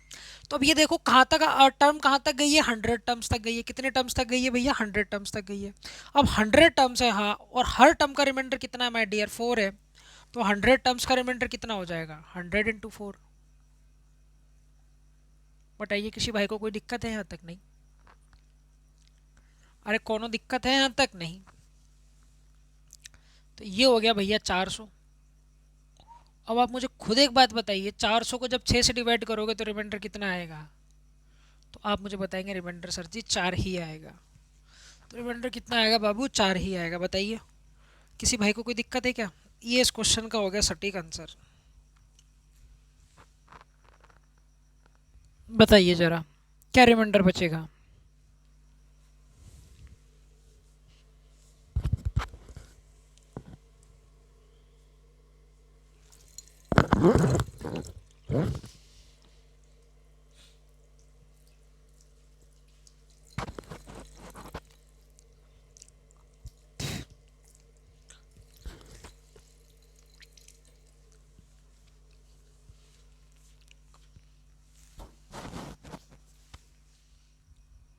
तो अब ये देखो कहाँ तक टर्म कहाँ तक गई है, 100 टर्म्स तक गई है, कितने टर्म्स तक गई है भैया, 100 टर्म्स तक गई है। अब 100 टर्म्स है, हाँ, और हर टर्म का रिमाइंडर कितना है माय डियर, 4 है। तो 100 टर्म्स का रिमाइंडर कितना हो जाएगा, 100 × 4। बताइए किसी भाई को कोई दिक्कत है यहाँ तक, नहीं, अरे कोनो दिक्कत है यहाँ तक, नहीं। तो ये हो गया भैया 400। अब आप मुझे खुद एक बात बताइए, 400 को जब 6 से डिवाइड करोगे तो रिमाइंडर कितना आएगा, तो आप मुझे बताएंगे रिमाइंडर सर जी 4 ही आएगा। तो रिमाइंडर कितना आएगा बाबू, 4 ही आएगा, बताइए किसी भाई को कोई दिक्कत है क्या। ये इस क्वेश्चन का हो गया सटीक आंसर, बताइए जरा क्या रिमाइंडर बचेगा।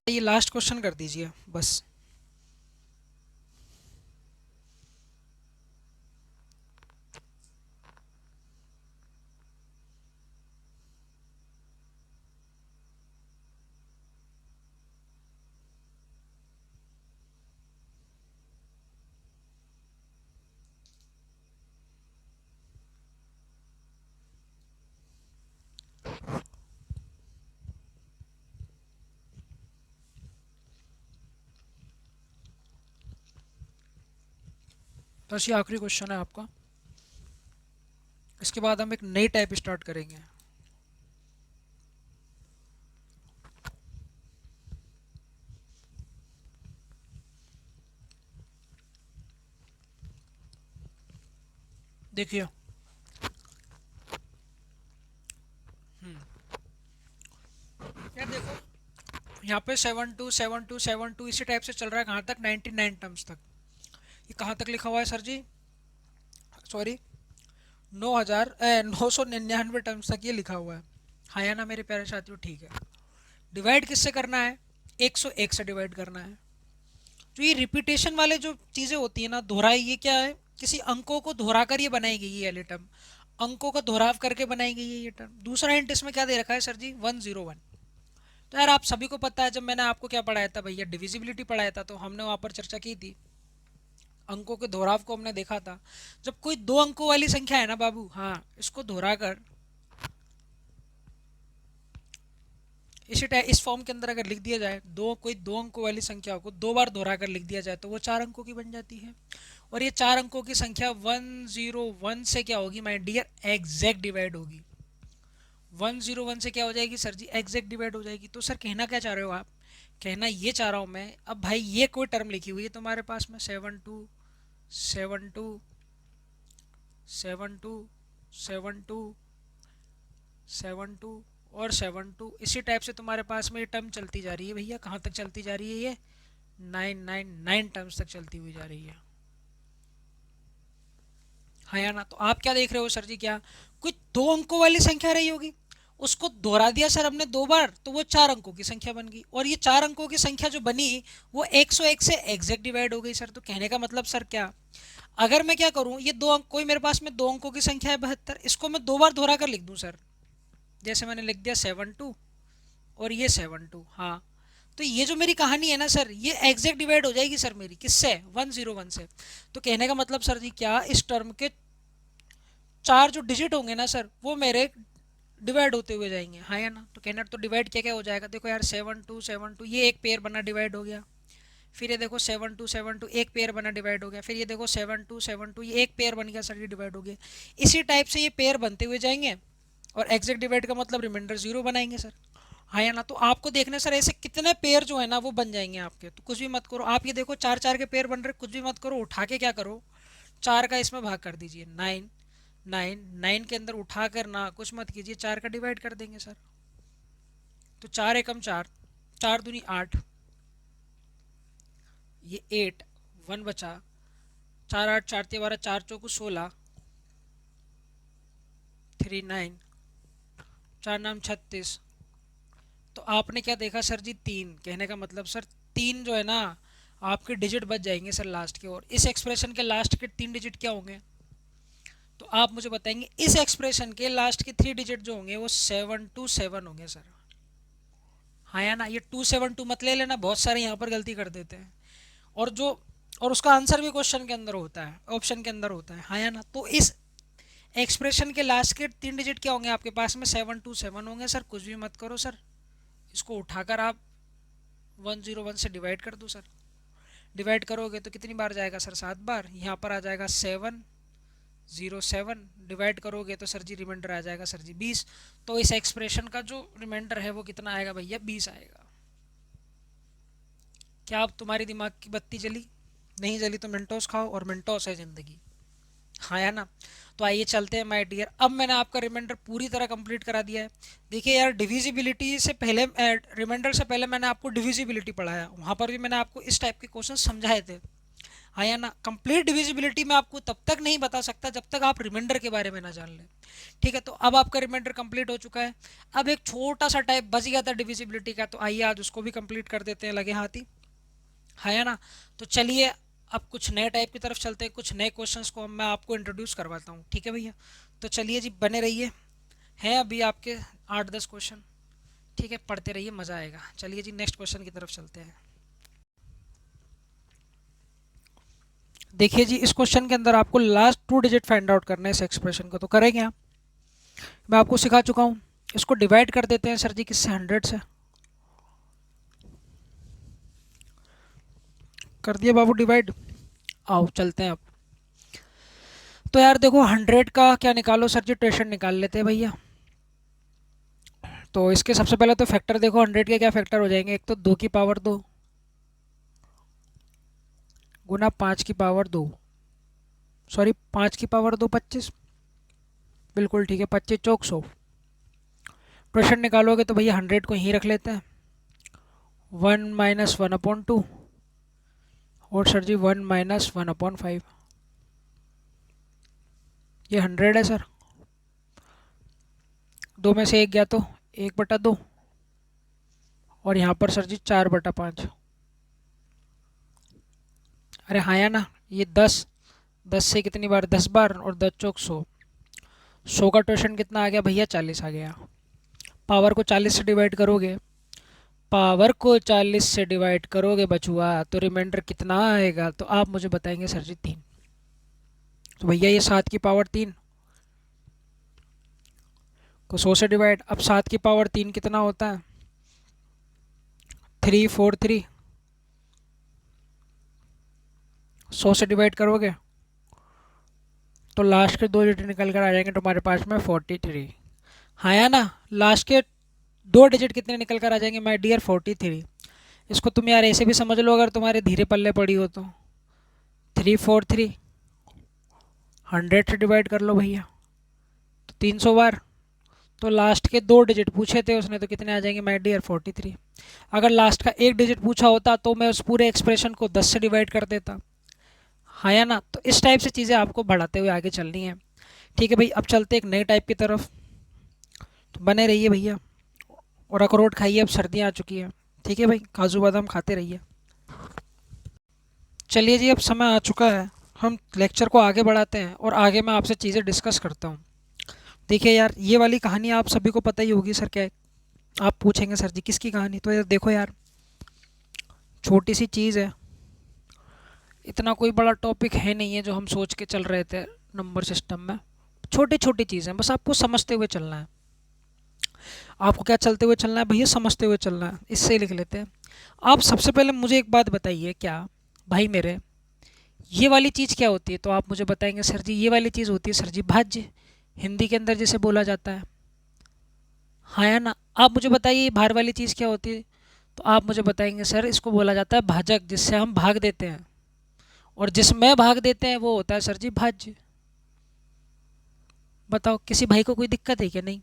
ये लास्ट क्वेश्चन कर दीजिए बस। बस ये आखिरी क्वेश्चन है आपका, इसके बाद हम एक नई टाइप स्टार्ट करेंगे। देखिए, यार देखो, यहाँ पे 7 2 7 2 7 2 इसी टाइप से चल रहा है, कहाँ तक, 99 टर्म्स तक। ये कहाँ तक लिखा हुआ है सर जी, सॉरी, 9,999 टर्म्स तक ये लिखा हुआ है। हाँ या ना मेरे प्यारे साथियों, ठीक है। डिवाइड किससे करना है, 101 से डिवाइड करना है। तो ये रिपीटेशन वाले जो चीज़ें होती है ना, दोहराई, ये क्या है, किसी अंकों को दोहरा कर ये बनाई गई है, ये टर्म अंकों का दोहराव करके बनाई गई है ये टर्म। दूसरा हिंट इसमें क्या दे रखा है सर जी, 101। तो यार आप सभी को पता है, जब मैंने आपको क्या पढ़ाया था भैया, डिविजिबिलिटी पढ़ाया था, तो हमने वहाँ पर चर्चा की थी, अंकों के दोहराव को हमने देखा था। जब कोई दो अंकों वाली संख्या है ना बाबू, हाँ, इसको दोहरा कर इस फॉर्म के अंदर अगर लिख दिया जाए, कोई दो अंकों वाली संख्या को दो बार दोहरा कर लिख दिया जाए, तो वो 4 अंकों की बन जाती है। और ये 4 अंकों की संख्या 101 से क्या होगी माय डियर, एग्जैक्ट डिवाइड होगी। 101 से क्या हो जाएगी सर जी, एग्जैक्ट डिवाइड हो जाएगी। तो सर कहना क्या चाह रहे हो आप, कहना ये चाह रहा हूँ मैं, अब भाई ये कोई टर्म लिखी हुई है तुम्हारे पास में, 7 2 7 2 7 2 7 2 और 7 2, इसी टाइप से तुम्हारे पास में ये टर्म चलती जा रही है भैया। कहाँ तक चलती जा रही है ये, 999 टर्म्स तक चलती हुई जा रही है। हाँ या ना। तो आप क्या देख रहे हो सर जी, क्या कोई दो अंकों वाली संख्या रही होगी, उसको दोहरा दिया सर हमने दो बार, तो वो 4 अंकों की संख्या बन गई। और ये 4 अंकों की संख्या जो बनी, वो 101 से एग्जैक्ट डिवाइड हो गई सर। तो कहने का मतलब सर क्या, अगर मैं क्या करूं, ये दो अंक, कोई मेरे पास में दो अंकों की संख्या है 72, इसको मैं दो बार दोहरा कर लिख दूं सर, जैसे मैंने लिख दिया 7 2 और ये 7 2, हाँ, तो ये जो मेरी कहानी है ना सर, ये एग्जैक्ट डिवाइड हो जाएगी सर मेरी, किससे, 101 से। तो कहने का मतलब सर जी क्या, इस टर्म के चार जो डिजिट होंगे ना सर, वो मेरे डिवाइड होते हुए जाएंगे। हाँ या ना। तो कहना तो डिवाइड क्या क्या हो जाएगा, देखो यार, 7 2 7 2, ये एक पेयर बना डिवाइड हो गया। फिर ये देखो 7 2 7 2, एक पेयर बना डिवाइड हो गया। फिर ये देखो 7 2 7 2, ये एक पेयर बन गया सर, ये डिवाइड हो गया। इसी टाइप से ये पेयर बनते हुए जाएंगे, और एग्जैक्ट डिवाइड का मतलब रिमाइंडर 0 बनाएंगे सर। हाँ या ना। तो आपको देखना सर, ऐसे कितने पेयर जो है ना वो बन जाएंगे आपके। तो कुछ भी मत करो आप, ये देखो चार चार के पेयर बन रहे, कुछ भी मत करो, उठा के क्या करो, चार का इसमें भाग कर दीजिए, 9 9 9 के अंदर उठा कर ना कुछ मत कीजिए, चार का डिवाइड कर देंगे सर। तो 4 एकम 4, 4 दूनी 8, ये 8, 1 बचा, 4 8 4 12, 4 चौको 16, 3 9, 4 9 36। तो आपने क्या देखा सर जी, 3। कहने का मतलब सर, 3 जो है ना, आपके डिजिट बच जाएंगे सर लास्ट के। और इस एक्सप्रेशन के लास्ट के 3 डिजिट क्या होंगे, तो आप मुझे बताएंगे, इस एक्सप्रेशन के लास्ट के 3 डिजिट जो होंगे वो 727 होंगे सर। हाँ या ना। ये 272 मत ले लेना, बहुत सारे यहाँ पर गलती कर देते हैं। और जो, और उसका आंसर भी क्वेश्चन के अंदर होता है, ऑप्शन के अंदर होता है। हाँ या ना। तो इस एक्सप्रेशन के लास्ट के 3 डिजिट क्या होंगे आपके पास में, 727 होंगे सर। कुछ भी मत करो सर, इसको उठाकर आप 101 से डिवाइड कर दो सर। डिवाइड करोगे तो कितनी बार जाएगा सर, 7 बार। यहाँ पर आ जाएगा 707। डिवाइड करोगे तो सर जी रिमाइंडर आ जाएगा सर जी 20। तो इस एक्सप्रेशन का जो रिमाइंडर है वो कितना आएगा भैया, 20 आएगा। क्या अब तुम्हारी दिमाग की बत्ती जली, नहीं जली तो मिनटोस खाओ, और मिनटोस है ज़िंदगी। हाँ या ना। तो आइए चलते हैं माय डियर, अब मैंने आपका रिमाइंडर पूरी तरह कंप्लीट करा दिया है। देखिए यार, डिविजिबिलिटी से पहले, रिमाइंडर से पहले मैंने आपको डिविजिबिलिटी पढ़ाया, वहाँ पर भी मैंने आपको इस टाइप के क्वेश्चन समझाए थे। हाँ या ना। कंप्लीट डिविजिबिलिटी मैं आपको तब तक नहीं बता सकता जब तक आप रिमाइंडर के बारे में ना जान लें। ठीक है, तो अब आपका रिमाइंडर कंप्लीट हो चुका है। अब एक छोटा सा टाइप बच गया था डिविजिबिलिटी का, तो आइए आज उसको भी कंप्लीट कर देते हैं, लगे हाथ ही। हाँ या ना। तो चलिए अब कुछ नए टाइप की तरफ चलते हैं, कुछ नए क्वेश्चंस को मैं आपको इंट्रोड्यूस करवाता हूँ। ठीक है भैया, तो चलिए जी, बने रहिए। हैं अभी आपके 8 10 क्वेश्चन, ठीक है, पढ़ते रहिए, मज़ा आएगा। चलिए जी, नेक्स्ट क्वेश्चन की तरफ चलते हैं। देखिए जी, इस क्वेश्चन के अंदर आपको लास्ट 2 डिजिट फाइंड आउट करना है इस एक्सप्रेशन को। तो करेंगे आप, मैं आपको सिखा चुका हूँ। इसको डिवाइड कर देते हैं सर जी, किससे, 100 से। कर दिया बाबू डिवाइड, आओ चलते हैं अब। तो यार देखो, 100 का क्या निकालो सर जी, ट्रेशन निकाल लेते हैं भैया। तो इसके सबसे पहले तो फैक्टर देखो, 100 के क्या फैक्टर हो जाएंगे, एक तो 2 की पावर 2 गुना 5 की पावर 2, सॉरी 5 की पावर 2 25, बिल्कुल ठीक है, 25 चौक 100। क्वेश्चन निकालोगे तो भैया 100 को यहीं रख लेते हैं, 1 माइनस 1/2, और सर जी 1 माइनस 1/5, ये 100 है सर। 2 में से 1 गया तो 1/2, और यहाँ पर सर जी 4/5। अरे हाँ या ना, ये 10, 10 से कितनी बार, 10 बार, और 10 चौक 100। 100 का क्वेश्चन कितना आ गया भैया, 40 आ गया। पावर को 40 से डिवाइड करोगे, पावर को 40 से डिवाइड करोगे बचुआ, तो रिमाइंडर कितना आएगा, तो आप मुझे बताएंगे सर जी 3। तो भैया ये 7 की पावर 3 को 100 से डिवाइड, अब 7 की पावर 3 कितना होता है, 343। 100 से डिवाइड करोगे तो लास्ट के 2 डिजिट निकल कर आ जाएंगे तुम्हारे पास में 43। हाँ या ना, लास्ट के 2 डिजिट कितने निकल कर आ जाएंगे माय डियर, 43। इसको तुम यार ऐसे भी समझ लो अगर तुम्हारे धीरे पल्ले पड़ी हो तो, 343 100 से डिवाइड कर लो भैया, तो 300 बार, तो लास्ट के 2 डिजिट पूछे थे उसने तो कितने आ जाएंगे माय डियर, 43। अगर लास्ट का 1 डिजिट पूछा होता तो मैं उस पूरे एक्सप्रेशन को 10 से डिवाइड कर देता। हाँ या ना, तो इस टाइप से चीज़ें आपको बढ़ाते हुए आगे चलनी है। ठीक है भाई, अब चलते एक नए टाइप की तरफ, तो बने रहिए भैया, और अखरोट खाइए, अब सर्दियाँ आ चुकी हैं। ठीक है भाई, काजू बादाम खाते रहिए। चलिए जी, अब समय आ चुका है, हम लेक्चर को आगे बढ़ाते हैं और आगे मैं आपसे चीज़ें डिस्कस करता हूँ। देखिए यार, ये वाली कहानी आप सभी को पता ही होगी सर, क्या है? आप पूछेंगे सर जी किसकी कहानी, तो यार देखो यार, छोटी सी चीज़ है, इतना कोई बड़ा टॉपिक है नहीं है जो हम सोच के चल रहे थे नंबर सिस्टम में। छोटी छोटी चीज़ें, बस आपको समझते हुए चलना है। आपको क्या चलते हुए चलना है भैया, समझते हुए चलना है। इससे लिख लेते हैं। आप सबसे पहले मुझे एक बात बताइए, क्या भाई मेरे, ये वाली चीज़ क्या होती है, तो आप मुझे बताएंगे सर जी ये वाली चीज़ होती है सर जी भाज्य, हिंदी के अंदर जिसे बोला जाता है। हाँ या ना, आप मुझे बताइए ये बाहर वाली चीज़ क्या होती है, तो आप मुझे बताएंगे सर इसको बोला जाता है भाजक, जिससे हम भाग देते हैं, और जिसमें भाग देते हैं वो होता है सर जी भाज्य। बताओ किसी भाई को कोई दिक्कत है क्या, नहीं?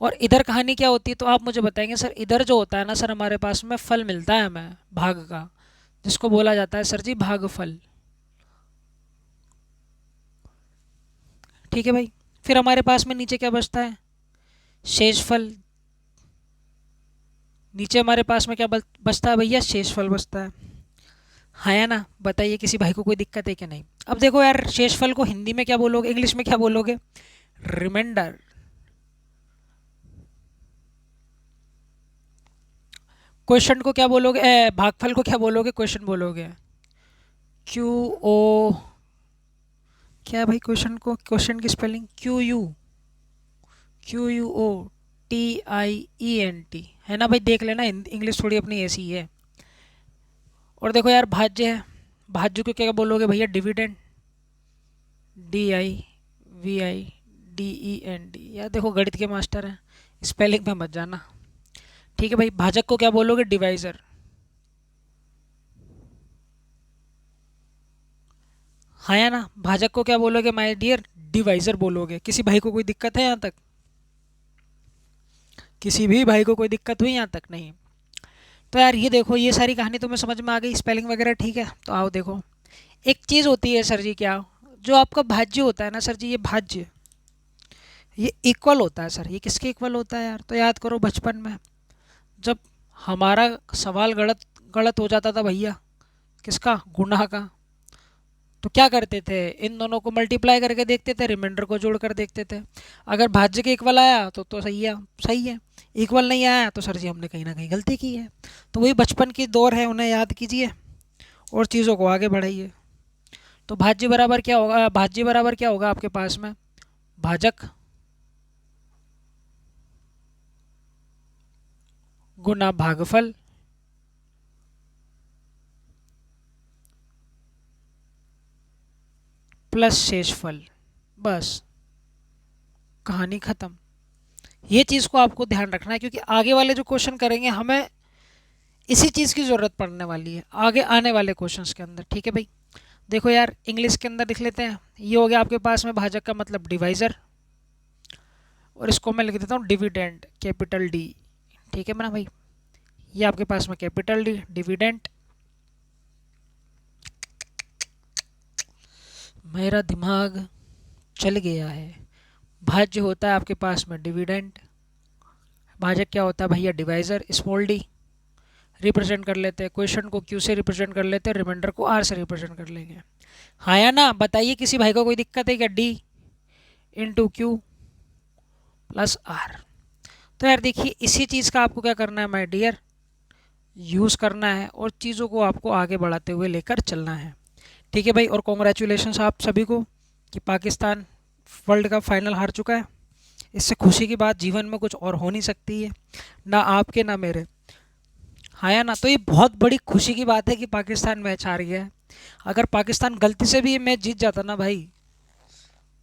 और इधर कहानी क्या होती है, तो आप मुझे बताएंगे सर इधर जो होता है ना सर, हमारे पास में फल मिलता है हमें भाग का, जिसको बोला जाता है सर जी भागफल। ठीक है भाई, फिर हमारे पास में नीचे क्या बचता है, शेषफल। नीचे हमारे पास में क्या बचता है भैया, शेषफल बचता है। हाँ या ना, बताइए किसी भाई को कोई दिक्कत है कि नहीं? अब देखो यार, शेषफल को हिंदी में क्या बोलोगे, इंग्लिश में क्या बोलोगे, रिमाइंडर। क्वेश्चन को क्या बोलोगे, भागफल को क्या बोलोगे, क्वेश्चन बोलोगे, क्यू ओ, क्या है भाई क्वेश्चन को, क्वेश्चन की स्पेलिंग QUO TIENT है ना भाई, देख लेना, इंग्लिश थोड़ी अपनी ऐसी ही है। और देखो यार, भाज्य है, भाज्य को क्या बोलोगे भैया, डिविडेंड, DIVIDEND। यार देखो गणित के मास्टर हैं, स्पेलिंग पे मत जाना। ठीक है भाई, भाजक को क्या बोलोगे, डिवाइजर। हाँ या ना, भाजक को क्या बोलोगे माय डियर, डिवाइजर बोलोगे। किसी भाई को कोई दिक्कत है यहाँ तक, किसी भी भाई को कोई दिक्कत हुई यहाँ तक, नहीं? तो यार ये देखो, ये सारी कहानी तुम्हें समझ में आ गई, स्पेलिंग वगैरह ठीक है। तो आओ देखो, एक चीज़ होती है सर जी, क्या, जो आपका भाज्य होता है ना सर जी, ये भाज्य, ये इक्वल होता है सर। ये किसके इक्वल होता है यार, तो याद करो बचपन में जब हमारा सवाल गलत गलत हो जाता था भैया, किसका, गुणा का, तो क्या करते थे, इन दोनों को मल्टीप्लाई करके देखते थे, रिमाइंडर को जोड़ कर देखते थे। अगर भाज्य के इक्वल आया तो सही है, सही है। इक्वल नहीं आया तो सर जी हमने कहीं ना कहीं गलती की है। तो वही बचपन की दौर है, उन्हें याद कीजिए और चीज़ों को आगे बढ़ाइए। तो भाज्य बराबर क्या होगा, भाज्य बराबर क्या होगा आपके पास में, भाजक गुना भागफल प्लस शेषफल। बस, कहानी ख़त्म। ये चीज़ को आपको ध्यान रखना है, क्योंकि आगे वाले जो क्वेश्चन करेंगे हमें इसी चीज़ की ज़रूरत पड़ने वाली है आगे आने वाले क्वेश्चंस के अंदर। ठीक है भाई, देखो यार, इंग्लिश के अंदर लिख लेते हैं। ये हो गया आपके पास में भाजक का मतलब डिवाइज़र, और इसको मैं लिख देता हूँ डिविडेंड, कैपिटल डी। ठीक है मेरा भाई, ये आपके पास में कैपिटल डी डिविडेंड। मेरा दिमाग चल गया है। भाज्य होता है आपके पास में डिविडेंड, भाजक क्या होता है भैया डिवाइज़र, स्मॉल डी। रिप्रेजेंट कर लेते हैं क्वेश्चन को क्यू से रिप्रेजेंट कर लेते हैं, रिमाइंडर को आर से रिप्रेजेंट कर लेंगे। हाँ या ना, बताइए किसी भाई को कोई दिक्कत है क्या? D into q plus r. तो यार देखिए, इसी चीज़ का आपको क्या करना है माय डियर, यूज़ करना है और चीज़ों को आपको आगे बढ़ाते हुए लेकर चलना है। ठीक है भाई, और कॉन्ग्रेचुलेशंस आप सभी को कि पाकिस्तान वर्ल्ड कप फाइनल हार चुका है। इससे खुशी की बात जीवन में कुछ और हो नहीं सकती है, ना आपके ना मेरे। हाँ या ना, तो ये बहुत बड़ी खुशी की बात है कि पाकिस्तान मैच हार गया है। अगर पाकिस्तान गलती से भी ये मैच जीत जाता ना भाई,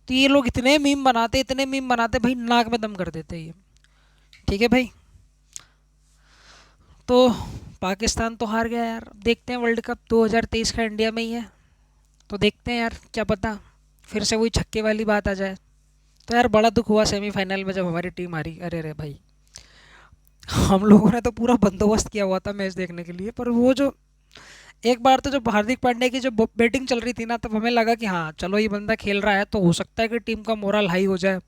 तो ये लोग इतने मीम बनाते, इतने मीम बनाते भाई, नाक में दम कर देते ये। ठीक है भाई, तो पाकिस्तान तो हार गया यार। देखते हैं, वर्ल्ड कप 2023 का इंडिया में ही है, तो देखते हैं यार, क्या पता फिर से वही छक्के वाली बात आ जाए। तो यार बड़ा दुख हुआ सेमीफाइनल में जब हमारी टीम हारी। अरे अरे भाई, हम लोगों ने तो पूरा बंदोबस्त किया हुआ था मैच देखने के लिए, पर वो जो एक बार तो जब हार्दिक पांड्या की जब बैटिंग चल रही थी ना, तब हमें लगा कि हाँ चलो ये बंदा खेल रहा है तो हो सकता है कि टीम का मोरल हाई हो जाए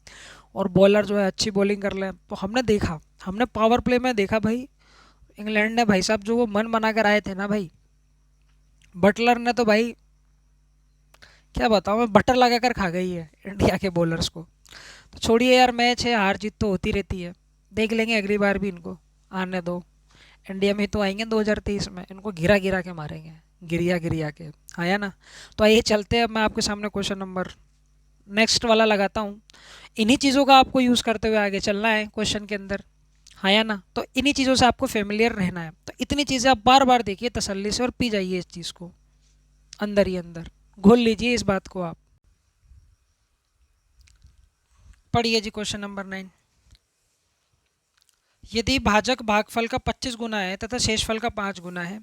और बॉलर जो है अच्छी बॉलिंग कर ले। तो हमने देखा, हमने पावर प्ले में देखा भाई, इंग्लैंड ने भाई साहब जो वो मन बना कर आए थे ना भाई, बटलर ने तो भाई क्या बताऊँ मैं, बटर लगा कर खा गई है इंडिया के बॉलर्स को। तो छोड़िए यार, मैच है, हार जीत तो होती रहती है, देख लेंगे अगली बार भी इनको। आने दो, इंडिया में तो आएंगे 2023 में, इनको गिरा गिरा के मारेंगे, गिरिया गिरिया के। आया ना। तो आइए चलते हैं, अब मैं आपके सामने क्वेश्चन नंबर नेक्स्ट वाला लगाता हूँ। इन्हीं चीज़ों का आपको यूज़ करते हुए आगे चलना है क्वेश्चन के अंदर। हाँ या ना, तो इन्हीं चीज़ों से आपको फेमिलियर रहना है। तो इतनी चीज़ें आप बार बार देखिए तसल्ली से और पी जाइए इस चीज़ को, अंदर ही अंदर घोल लीजिए इस बात को आप। पढ़िए जी क्वेश्चन नंबर 9। यदि भाजक भागफल का 25 गुना है तथा शेषफल का 5 गुना है,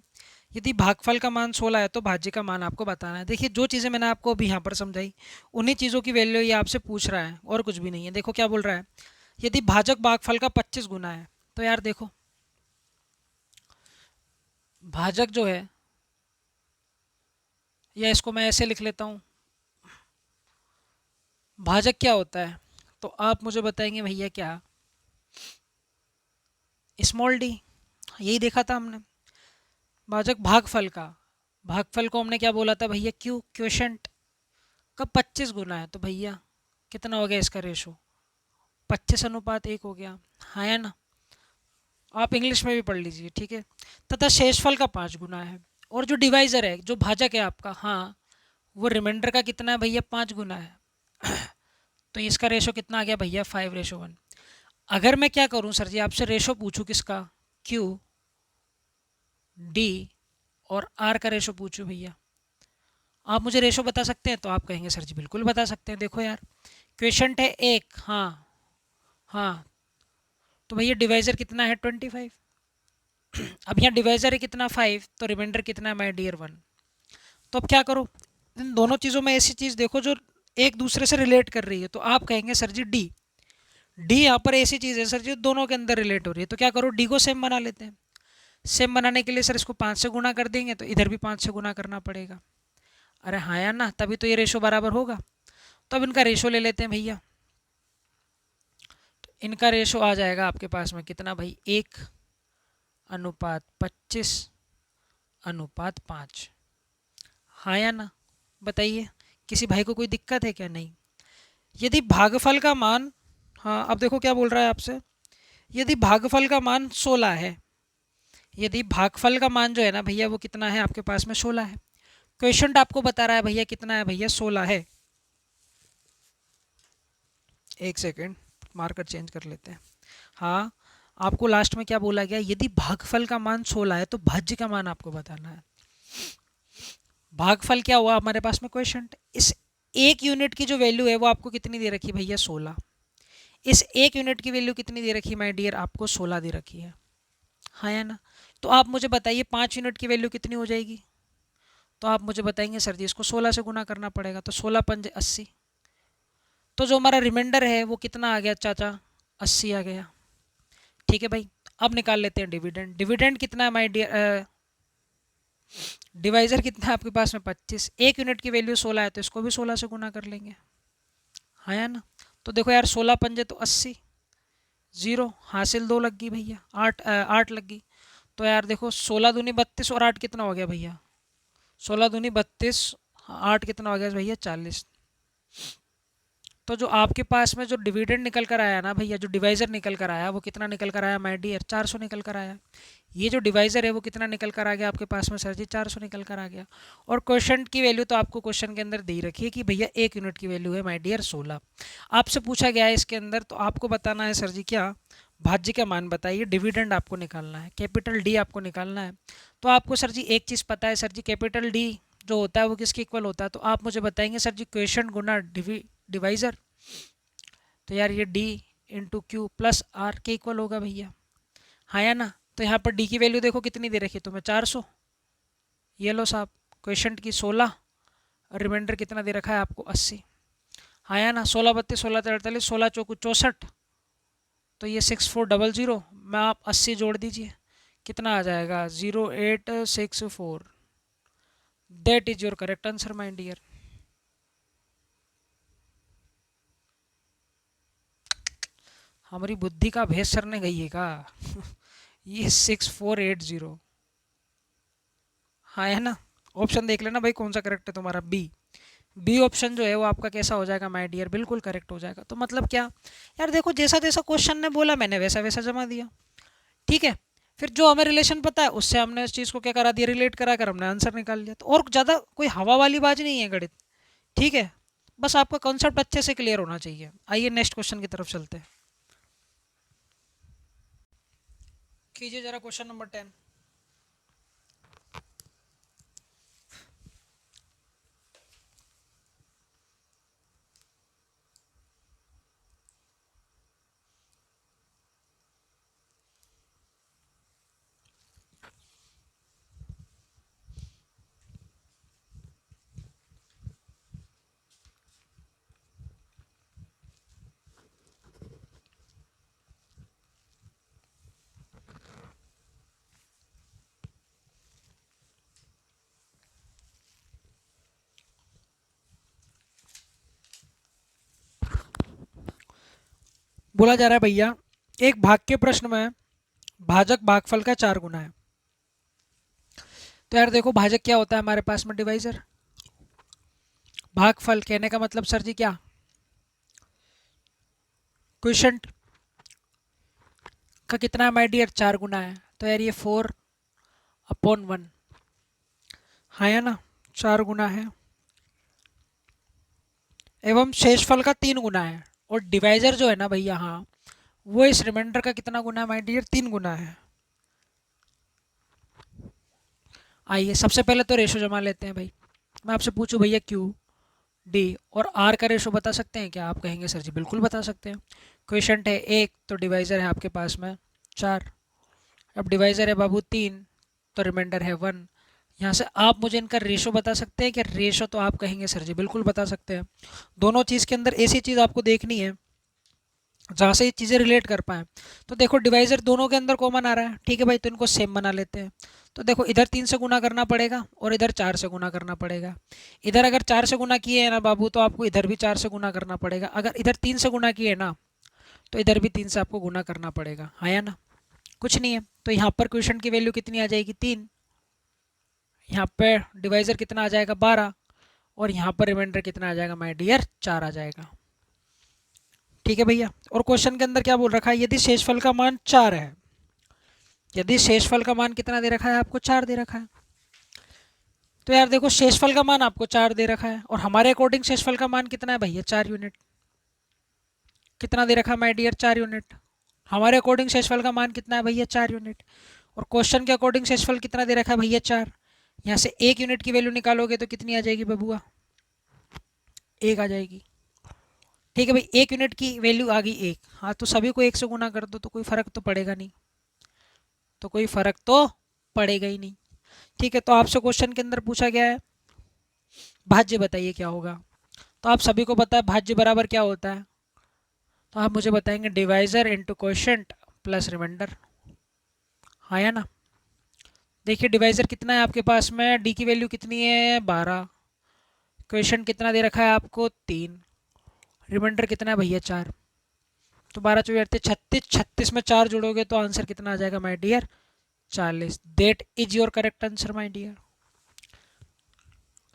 यदि भागफल का मान 16 है तो भाज्य का मान आपको बताना है। देखिए, जो चीज़ें मैंने आपको अभी यहाँ पर समझाई, उन्हीं चीज़ों की वैल्यू ये आपसे पूछ रहा है और कुछ भी नहीं है। देखो क्या बोल रहा है, यदि भाजक भागफल का 25 गुना है, तो यार देखो, भाजक जो है, या इसको मैं ऐसे लिख लेता हूँ, भाजक क्या होता है, तो आप मुझे बताएंगे भैया क्या, स्मॉल डी। यही देखा था हमने। भाजक भागफल का, भागफल को हमने क्या बोला था भैया, क्यू, क्वोशंट का 25 गुना है, तो भैया कितना हो गया इसका रेशो, 25:1 हो गया। हाँ या ना, आप इंग्लिश में भी पढ़ लीजिए, ठीक है। तथा शेषफल का 5 गुना है, और जो डिवाइज़र है, जो भाजक है आपका, हाँ, वो रिमाइंडर का कितना है भैया, 5 गुना है। तो इसका रेशो कितना आ गया भैया, 5:1। अगर मैं क्या करूं सर जी, आपसे रेशो पूछूं किसका, क्यू, डी और आर का रेशो पूछूं भैया, आप मुझे रेशो बता सकते हैं? तो आप कहेंगे सर जी बिल्कुल बता सकते हैं। देखो यार, क्वेश्चन है एक, हाँ हाँ, तो भैया डिवाइज़र कितना है, 25। अब यहाँ डिवाइज़र है कितना, 5, तो रिमाइंडर कितना है माय डियर, 1। तो अब क्या करो, इन दोनों चीज़ों में ऐसी चीज़ देखो जो एक दूसरे से रिलेट कर रही है, तो आप कहेंगे सर जी डी, डी यहाँ पर ऐसी चीज़ है सर जी दोनों के अंदर रिलेट हो रही है। तो क्या करो, डी को सेम बना लेते हैं। सेम बनाने के लिए सर इसको 5 से गुना कर देंगे, तो इधर भी 5 से गुना करना पड़ेगा। अरे हाँ यार ना, तभी तो ये रेशो बराबर होगा। तो अब इनका रेशो ले लेते हैं भैया, तो इनका रेशो आ जाएगा आपके पास में कितना भाई, 1:25:5। हाँ या ना, बताइए किसी भाई को कोई दिक्कत है क्या? नहीं। यदि भागफल का मान, हाँ अब देखो क्या बोल रहा है आपसे, यदि भागफल का मान 16 है, यदि भागफल का मान जो है ना भैया वो कितना है आपके पास में, 16 है। क्वेश्चन आपको बता रहा है भैया कितना है भैया, 16 है। एक सेकेंड, मार्कर चेंज कर लेते हैं। हाँ, आपको लास्ट में क्या बोला गया, यदि भागफल का मान 16 है तो भाज्य का मान आपको बताना है। भागफल क्या हुआ हमारे पास में, क्वेश्चन, इस एक यूनिट की जो वैल्यू है वो आपको कितनी दे रखी है भैया, 16। इस एक यूनिट की वैल्यू कितनी दे रखी है माय डियर, आपको 16 दे रखी है। हाँ या ना, तो आप मुझे बताइए 5 यूनिट की वैल्यू कितनी हो जाएगी, तो आप मुझे बताएंगे सर जी इसको 16 से गुना करना पड़ेगा, तो 16 पंजे 80। तो जो हमारा रिमाइंडर है वो कितना आ गया चाचा, 80 आ गया। ठीक है भाई, अब निकाल लेते हैं डिविडेंड। डिविडेंड कितना है माय डियर, डिवाइजर कितना है आपके पास में 25। एक यूनिट की वैल्यू 16 है तो इसको भी 16 से गुना कर लेंगे, हाँ या ना। तो देखो यार 16 पंजे तो 80, जीरो हासिल 2 लग गई भैया, 8 लग गई। तो यार देखो 16 दूनी 32 और 8 कितना हो गया भैया, 16 दूनी 32, 8 कितना हो गया भैया 40। तो जो आपके पास में जो डिविडेंड निकल कर आया ना भैया, जो डिवाइज़र निकल कर आया वो कितना निकल कर आया माय डियर, 400 निकल कर आया। ये जो डिवाइज़र है वो कितना निकल कर आ गया आपके पास में सर जी, 400 निकल कर आ गया। और क्वेश्चन की वैल्यू तो आपको क्वेश्चन के अंदर दी रखी है कि भैया एक यूनिट की वैल्यू है माय डियर 16। आपसे पूछा गया है इसके अंदर, तो आपको बताना है सर जी क्या, भाज्य का मान बताइए, डिविडेंड आपको निकालना है, कैपिटल डी आपको निकालना है। तो आपको सर जी एक चीज़ पता है सर जी, कैपिटल डी जो होता है वो किसके इक्वल होता है, तो आप मुझे बताएंगे सर जी क्वेश्चन गुना डिवाइज़र। तो यार ये d into q plus r के इक्वल होगा भैया, हाँ या ना। तो यहाँ पर d की वैल्यू देखो कितनी दे रखी है तुम्हें, 400। ये लो साहब क्वेश्चन की 16 और रिमाइंडर कितना दे रखा है आपको 80, हाँ या ना। 16 32 16 43 16 चौकू 64, तो ये 6400 में आप 80 जोड़ दीजिए, कितना आ जाएगा 0864। That is your correct answer my dear. हमारी बुद्धि का भेद सरने गई है का ये 6480, हाँ है ना। ऑप्शन देख लेना भाई कौन सा करेक्ट है तुम्हारा, बी। बी ऑप्शन जो है वो आपका कैसा हो जाएगा माय डियर, बिल्कुल करेक्ट हो जाएगा। तो मतलब क्या यार, देखो जैसा जैसा क्वेश्चन ने बोला मैंने वैसा वैसा जमा दिया, ठीक है। फिर जो हमें रिलेशन पता है उससे हमने उस चीज़ को क्या करा दिया, रिलेट करा कर हमने आंसर निकाल लिया। तो और ज़्यादा कोई हवा वाली बात नहीं है गणित, ठीक है। बस आपका कॉन्सेप्ट अच्छे से क्लियर होना चाहिए। आइए नेक्स्ट क्वेश्चन की तरफ चलते हैं। कीजिए जरा क्वेश्चन नंबर 10। बोला जा रहा है भैया एक भाग के प्रश्न में भाजक भागफल का 4 गुना है। तो यार देखो भाजक क्या होता है हमारे पास में, डिवाइजर। भागफल कहने का मतलब सर जी क्या, क्वेश्चन का कितना है माय डियर, 4 गुना है। तो यार ये 4/1, हाँ या ना, 4 गुना है। एवं शेषफल का 3 गुना है। और डिवाइजर जो है ना भैया, हाँ वो इस रिमाइंडर का कितना गुना है माय डियर, 3 गुना है। आइए सबसे पहले तो रेशो जमा लेते हैं भाई। मैं आपसे पूछूं भैया क्यू डी और आर का रेशो बता सकते हैं क्या, आप कहेंगे सर जी बिल्कुल बता सकते हैं। क्वेश्चन है 1 तो डिवाइजर है आपके पास में 4, अब डिवाइजर है बाबू 3 तो रिमाइंडर है 1। यहाँ से आप मुझे इनका रेशो बता सकते हैं कि रेशो, तो आप कहेंगे सर जी बिल्कुल बता सकते हैं। दोनों चीज़ के अंदर ऐसी चीज़ आपको देखनी है जहाँ से ये चीज़ें रिलेट कर पाएँ। तो देखो डिवाइजर दोनों के अंदर कॉमन आ रहा है, ठीक है भाई, तो इनको सेम बना लेते हैं। तो देखो इधर 3 से गुना करना पड़ेगा और इधर 4 से गुना करना पड़ेगा। इधर अगर 4 से गुना किए है ना बाबू, तो आपको इधर भी 4 से गुना करना पड़ेगा। अगर इधर 3 से गुना किए ना, तो इधर भी 3 से आपको गुना करना पड़ेगा, हाँ या ना। कुछ नहीं है, तो यहाँ पर क्वेश्चन की वैल्यू कितनी आ जाएगी, 3। यहाँ पे डिवाइजर कितना आ जाएगा, 12। और यहाँ पर रिमाइंडर कितना आ जाएगा माय डियर, 4 आ जाएगा। ठीक है भैया। और क्वेश्चन के अंदर क्या बोल रखा है, यदि शेषफल का मान 4 है, यदि शेषफल का मान कितना दे रखा है आपको, 4 दे रखा है। तो यार देखो शेषफल का मान आपको 4 दे रखा है और हमारे अकॉर्डिंग शेषफल का मान कितना है भैया, 4 यूनिट। कितना दे रखा है माय डियर, 4 यूनिट। हमारे अकॉर्डिंग शेषफल का मान कितना है भैया, 4 यूनिट। और क्वेश्चन के अकॉर्डिंग शेषफल कितना दे रखा है भैया, 4। यहाँ से 1 यूनिट की वैल्यू निकालोगे तो कितनी आ जाएगी बबुआ, 1 आ जाएगी। ठीक है भाई, 1 यूनिट की वैल्यू आ गई 1। हाँ तो सभी को 1 से गुना कर दो तो कोई फ़र्क तो पड़ेगा नहीं, तो कोई फ़र्क तो पड़ेगा ही नहीं। ठीक है, तो आपसे क्वेश्चन के अंदर पूछा गया है भाज्य बताइए क्या होगा। तो आप सभी को पता है भाज्य बराबर क्या होता है, तो आप मुझे बताएंगे divisor into quotient plus remainder. हाँ या ना। देखिए डिवाइजर कितना है आपके पास में, डी की वैल्यू कितनी है 12, क्वेश्चन कितना दे रखा है आपको 3, रिमाइंडर कितना है भैया 4। तो 12 चौबीस 36, 36 में 4 जोड़ोगे तो आंसर कितना आ जाएगा my dear 40। That is your correct answer my dear,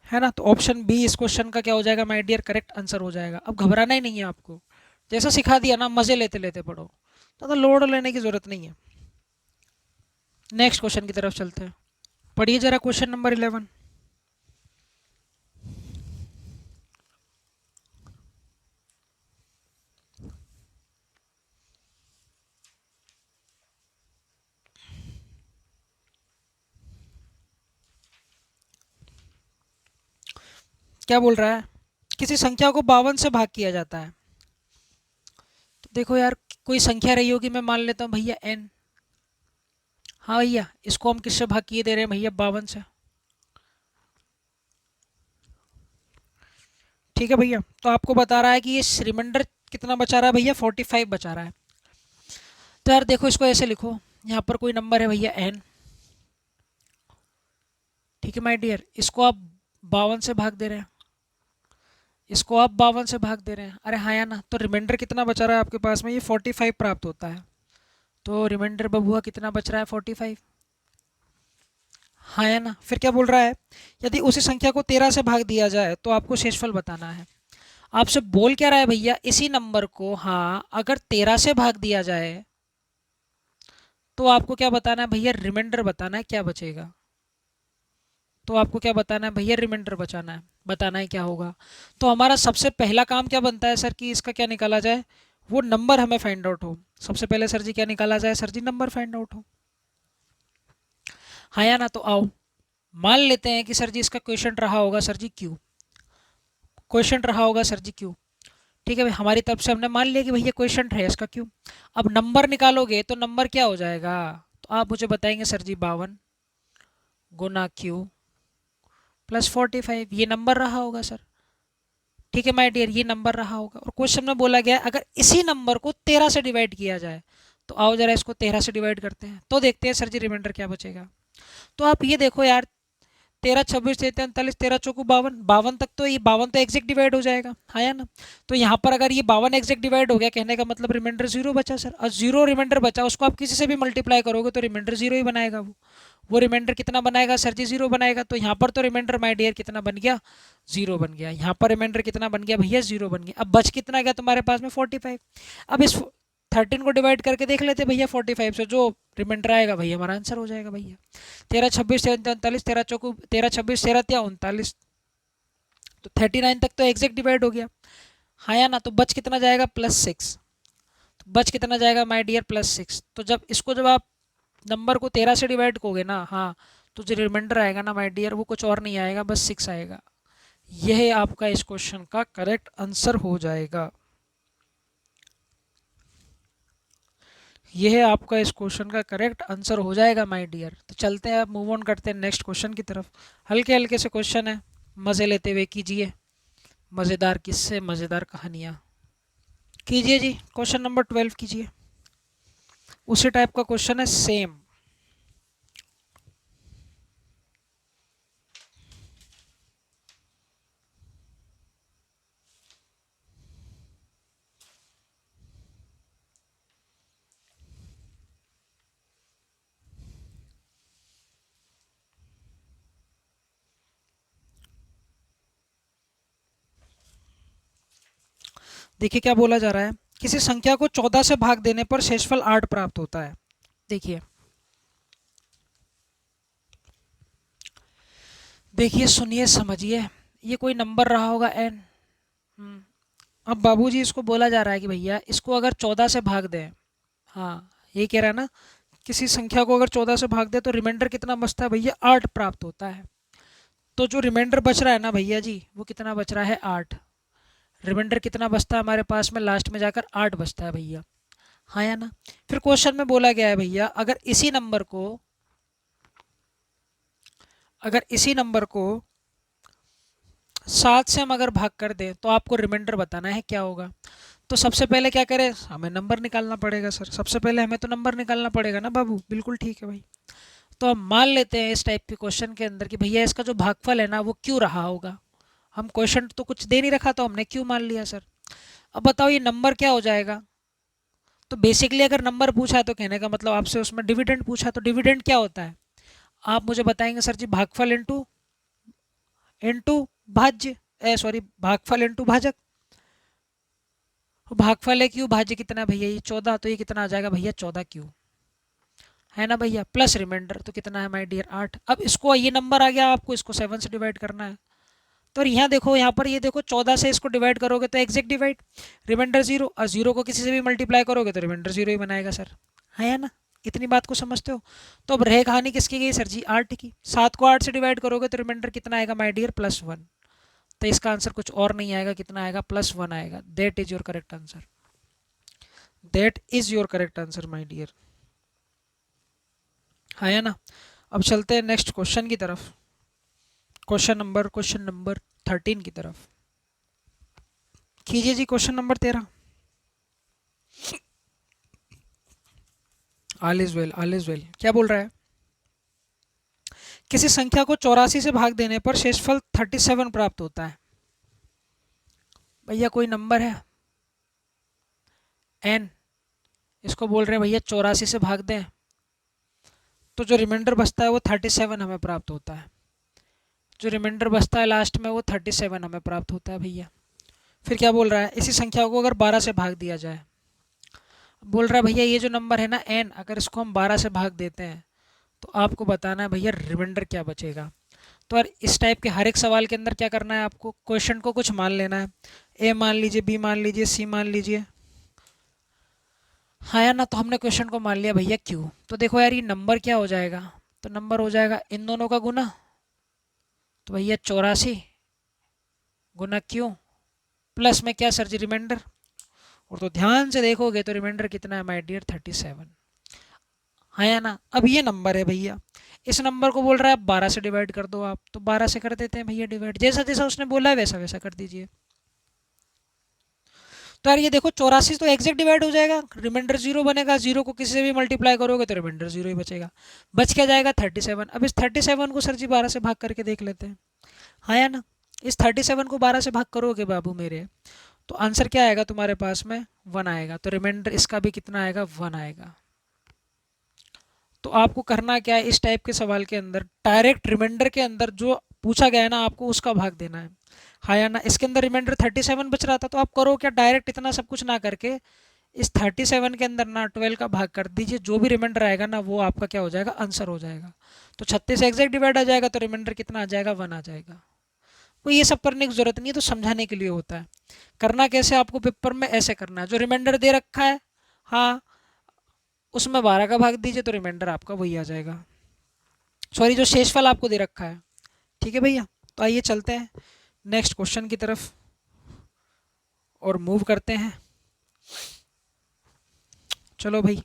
है ना। तो ऑप्शन बी इस क्वेश्चन का क्या हो जाएगा माय डियर, करेक्ट आंसर हो जाएगा। अब घबराना ही नहीं है आपको, जैसा सिखा दिया ना मजे लेते लेते पढ़ो, तो लोड लेने की जरूरत नहीं है। नेक्स्ट क्वेश्चन की तरफ चलते हैं, पढ़िए जरा क्वेश्चन नंबर 11। क्या बोल रहा है, किसी संख्या को 52 से भाग किया जाता है। तो देखो यार, कोई संख्या रही होगी, मैं मान लेता हूँ भैया n। हाँ भैया, इसको हम किससे भाग किए दे रहे हैं भैया 52 से। ठीक है भैया, तो आपको बता रहा है कि ये रिमाइंडर कितना बचा रहा है भैया 45 बचा रहा है। तो यार देखो इसको ऐसे लिखो, यहाँ पर कोई नंबर है भैया n, ठीक है माय डियर, इसको आप 52 से भाग दे रहे हैं, इसको आप 52 से भाग दे रहे हैं, अरे हाँ या ना। तो रिमाइंडर कितना बचा रहा है आपके पास में, ये 45 प्राप्त होता है। तो रिमाइंडर बबुआ कितना बच रहा है 45। हाँ या ना। फिर क्या बोल रहा है, यदि उसी संख्या को 13 से भाग दिया जाए तो आपको शेषफल बताना है। आपसे बोल क्या रहा है भैया, इसी नंबर को हाँ अगर 13 से भाग दिया जाए तो आपको क्या बताना है भैया, रिमाइंडर बताना है क्या बचेगा। तो आपको क्या बताना है भैया, रिमाइंडर बचाना है, बताना है क्या होगा। तो हमारा सबसे पहला काम क्या बनता है सर कि इसका क्या निकाला जाए, वो नंबर हमें फाइंड आउट हो। सबसे पहले सर जी क्या निकाला जाए, सर जी नंबर फाइंड आउट हो। हाँ या ना। तो आओ मान लेते हैं कि सर जी इसका क्वेश्चन रहा होगा सर जी क्यू, क्वेश्चन रहा होगा सर जी क्यू। ठीक है भाई, हमारी तरफ से हमने मान लिया कि भैया क्वेश्चन है इसका क्यू। अब नंबर निकालोगे तो नंबर क्या हो जाएगा, तो आप मुझे बताएंगे सर जी 52 गुना क्यू प्लस 45, ये नंबर रहा होगा सर। ठीक है माय डियर, ये नंबर रहा होगा। और क्वेश्चन में बोला गया है अगर इसी नंबर को 13 से डिवाइड किया जाए, तो आओ जरा इसको 13 से डिवाइड करते हैं, तो देखते हैं सर जी रिमाइंडर क्या बचेगा। तो आप ये देखो यार, 13 26 43 13 चौको 52, 52 तक तो ये 52 तो एग्जैक्ट डिवाइड हो जाएगा, हाँ या ना। तो यहाँ पर अगर ये 52 एग्जैक्ट डिवाइड हो गया, कहने का मतलब रिमाइंडर जीरो बचा सर। और जीरो रिमाइंडर बचा, उसको आप किसी से भी मल्टीप्लाई करोगे तो रिमाइंडर जीरो ही बनाएगा वो रिमाइंडर कितना बनाएगा सर जी, जीरो बनाएगा। तो यहाँ पर तो रिमाइंडर माय डियर कितना बन गया, जीरो बन गया। यहाँ पर रिमाइंडर कितना बन गया भैया, जीरो बन गया। अब बच कितना गया तुम्हारे पास में 45। अब इस 13 को डिवाइड करके देख लेते भैया 45 से, जो रिमाइंडर आएगा भैया हमारा आंसर हो जाएगा भैया। 13 26 43 13 चौको 13 26 13 39, तो 39 तक तो एग्जैक्ट डिवाइड हो गया, हाँ या ना। तो बच कितना जाएगा +6, तो बच कितना जाएगा माय डियर +6। तो जब आप नंबर को 13 से डिवाइड करोगे ना, हाँ, तो जो रिमाइंडर आएगा ना माय डियर वो कुछ और नहीं आएगा, बस 6 आएगा। यह आपका इस क्वेश्चन का करेक्ट आंसर हो जाएगा। यह आपका इस क्वेश्चन का करेक्ट आंसर हो जाएगा माय डियर। तो चलते हैं, अब मूव ऑन करते हैं नेक्स्ट क्वेश्चन की तरफ। हल्के हल्के से क्वेश्चन है, मज़े लेते हुए कीजिए, मज़ेदार किस्से मज़ेदार कहानियाँ कीजिए जी। क्वेश्चन नंबर 12 कीजिए, उसी टाइप का क्वेश्चन है सेम। देखिए क्या बोला जा रहा है, किसी संख्या को 14 से भाग देने पर शेषफल 8 प्राप्त होता है। देखिए देखिए सुनिए समझिए, ये कोई नंबर रहा होगा n। अब बाबूजी इसको बोला जा रहा है कि भैया इसको अगर 14 से भाग दें, हाँ ये कह रहा है ना, किसी संख्या को अगर 14 से भाग दे तो रिमाइंडर कितना बचता है भैया 8 प्राप्त होता है। तो जो रिमाइंडर बच रहा है ना भैया जी, वो कितना बच रहा है 8। रिमाइंडर कितना बचता है हमारे पास में, लास्ट में जाकर 8 बचता है भैया, हाँ या ना। फिर क्वेश्चन में बोला गया है भैया अगर इसी नंबर को 7 से हम अगर भाग कर दें तो आपको रिमाइंडर बताना है क्या होगा। तो सबसे पहले क्या करें, हमें नंबर निकालना पड़ेगा सर। सबसे पहले हमें तो नंबर निकालना पड़ेगा ना बाबू। बिल्कुल ठीक है भाई। तो हम मान लेते हैं इस टाइप के क्वेश्चन के अंदर कि भैया इसका जो भागफल है ना वो क्यों रहा होगा। हम क्वेश्चन तो कुछ दे नहीं रखा तो हमने क्यों मान लिया सर। अब बताओ ये नंबर क्या हो जाएगा। तो बेसिकली अगर नंबर पूछा है तो कहने का मतलब आपसे उसमें डिविडेंड पूछा, तो डिविडेंड क्या होता है आप मुझे बताएंगे सर जी। भागफल इंटू इंटू भाज्य, सॉरी भागफल इंटू भाजक। तो भागफल है क्यू, भाज्य कितना है भैया ये 14, तो ये कितना आ जाएगा भैया 14 क्यू, है ना भैया। प्लस रिमाइंडर तो कितना है माय डियर 8। अब इसको ये नंबर आ गया, आपको इसको 7 से डिवाइड करना है। तो यहाँ देखो, यहाँ पर ये देखो 14 से इसको डिवाइड करोगे तो एग्जैक्ट डिवाइड, रिमाइंडर जीरो, और जीरो को किसी से भी मल्टीप्लाई करोगे तो रिमाइंडर जीरो ही बनाएगा सर, है ना। इतनी बात को समझते हो। तो अब रह कहानी किसकी गई सर जी, 8 की। 7 को 8 से डिवाइड करोगे तो रिमाइंडर कितना आएगा माय डियर +1। तो इसका आंसर कुछ और नहीं आएगा, कितना आएगा +1 आएगा। That is your correct answer, that is your correct answer my dear, है ना। अब चलते हैं नेक्स्ट क्वेश्चन की तरफ, क्वेश्चन नंबर 13 की तरफ। कीजिए जी question number 13। All is well, all is well. क्या बोल रहा है, किसी संख्या को 84 से भाग देने पर शेषफल 37 प्राप्त होता है। भैया कोई नंबर है n, इसको बोल रहे हैं भैया 84 से भाग दें तो जो रिमाइंडर बचता है वो 37 हमें प्राप्त होता है। जो रिमाइंडर बचता है लास्ट में वो 37 हमें प्राप्त होता है भैया। फिर क्या बोल रहा है, इसी संख्या को अगर 12 से भाग दिया जाए। बोल रहा है भैया ये जो नंबर है ना n, अगर इसको हम 12 से भाग देते हैं तो आपको बताना है भैया रिमाइंडर क्या बचेगा। तो यार इस टाइप के हर एक सवाल के अंदर क्या करना है आपको, क्वेश्चन को कुछ मान लेना है। ए मान लीजिए, बी मान लीजिए, सी मान लीजिए, हाँ यार ना। तो हमने क्वेश्चन को मान लिया भैया क्यू। तो देखो यार ये नंबर क्या हो जाएगा, तो नंबर हो जाएगा इन दोनों का गुना, तो भैया 84 गुना क्यू, प्लस में क्या सर जी रिमाइंडर। और तो ध्यान से देखोगे तो रिमाइंडर कितना है माय डियर 37, हाँ या ना। अब ये नंबर है भैया, इस नंबर को बोल रहा है 12 से डिवाइड कर दो आप, तो 12 से कर देते हैं भैया डिवाइड, जैसा जैसा उसने बोला है वैसा वैसा कर दीजिए। तो यार ये देखो 84 तो एग्जैक्ट डिवाइड हो जाएगा, रिमाइंडर जीरो बनेगा, जीरो को किसी से भी मल्टीप्लाई करोगे तो रिमाइंडर जीरो ही बचेगा। बच क्या जाएगा 37। अब इस 37 को सर जी 12 से भाग करके देख लेते हैं, हाँ या ना। इस 37 को 12 से भाग करोगे बाबू मेरे, तो आंसर क्या आएगा तुम्हारे पास में 1 आएगा। तो रिमाइंडर इसका भी कितना आएगा 1 आएगा। तो आपको करना क्या है, इस टाइप के सवाल के अंदर डायरेक्ट रिमाइंडर के अंदर जो पूछा गया है ना आपको उसका भाग देना है, हाँ या ना। इसके अंदर रिमाइंडर 37 बच रहा था, तो आप करो क्या, डायरेक्ट इतना सब कुछ ना करके इस 37 के अंदर ना 12 का भाग कर दीजिए। जो भी रिमाइंडर आएगा ना वो आपका क्या हो जाएगा, आंसर हो जाएगा। तो 36 से एग्जैक्ट डिवाइड आ जाएगा तो रिमाइंडर कितना आ जाएगा 1 आ जाएगा। तो ये सब करने की जरूरत नहीं है, तो समझाने के लिए होता है। करना कैसे आपको पेपर में ऐसे करना है, जो रिमाइंडर दे रखा है हाँ उसमें 12 का भाग दीजिए तो रिमाइंडर आपका वही आ जाएगा, सॉरी जो शेषफल आपको दे रखा है। ठीक है भैया। तो आइए चलते हैं नेक्स्ट क्वेश्चन की तरफ और मूव करते हैं। चलो भाई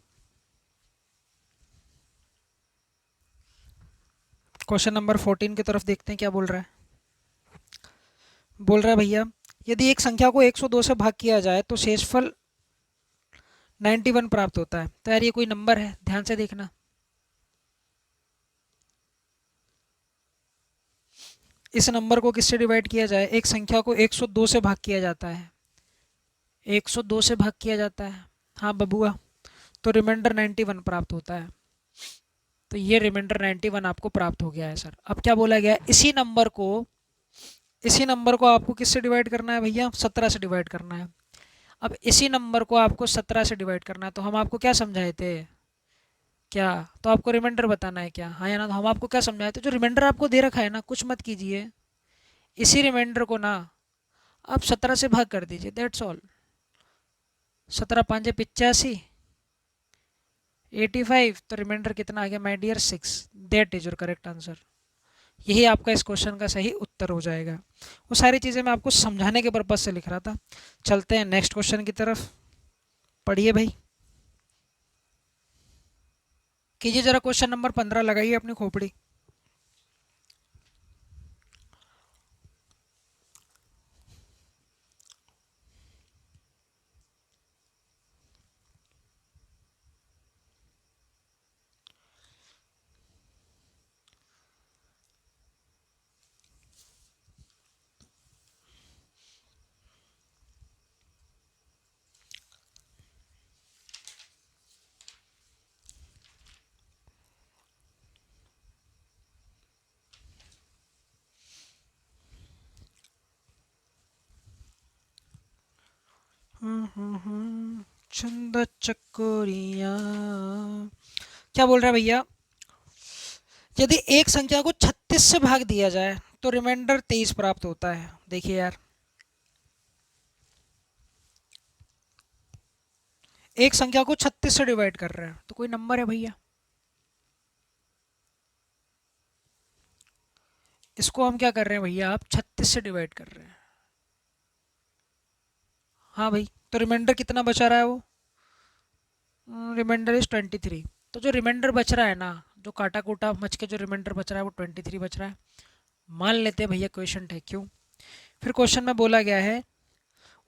क्वेश्चन नंबर 14 की तरफ देखते हैं क्या बोल रहा है। बोल रहा है भैया यदि एक संख्या को 102 से भाग किया जाए तो शेषफल 91 प्राप्त होता है। तो यार ये कोई नंबर है, ध्यान से देखना। इस नंबर को किससे डिवाइड किया जाए, एक संख्या को 102 से भाग किया जाता है, 102 से भाग किया जाता है हाँ बबुआ, तो रिमाइंडर 91 प्राप्त होता है। तो ये रिमाइंडर 91 आपको प्राप्त हो गया है सर। अब क्या बोला गया है, इसी नंबर को आपको किससे डिवाइड करना है भैया, 17 से डिवाइड करना है। अब इसी नंबर को आपको 17 से डिवाइड करना है, तो हम आपको क्या समझाए थे, क्या तो आपको रिमाइंडर बताना है क्या, हाँ या ना। तो हम आपको क्या समझाए थे, जो रिमाइंडर आपको दे रखा है ना कुछ मत कीजिए, इसी रिमाइंडर को ना आप 17 से भाग कर दीजिए, दैट्स ऑल। 17 पाँचे 85, 85, तो रिमाइंडर कितना आ गया my dear 6। That is your correct answer. यही आपका इस क्वेश्चन का सही उत्तर हो जाएगा। वो सारी चीज़ें मैं आपको समझाने के पर्पज से लिख रहा था। चलते हैं नेक्स्ट क्वेश्चन की तरफ, पढ़िए भाई। कीजिए जरा क्वेश्चन नंबर 15, लगाइए अपनी खोपड़ी। चंदा चकोरिया। क्या बोल रहा है भैया? यदि एक संख्या को 36 से भाग दिया जाए तो रिमाइंडर 23 प्राप्त होता है। देखिए यार, एक संख्या को 36 से डिवाइड कर रहे हैं तो कोई नंबर है भैया, इसको हम क्या कर रहे हैं भैया, आप 36 से डिवाइड कर रहे हैं। हाँ भाई, तो रिमाइंडर कितना बचा रहा है वो? Remainder is 23। तो जो रिमाइंडर बच रहा है ना, जो काटा कूटा मच के जो रिमाइंडर बच रहा है वो 23 बच रहा है। मान लेते हैं भैया क्वेश्चन है क्यों। फिर क्वेश्चन में बोला गया है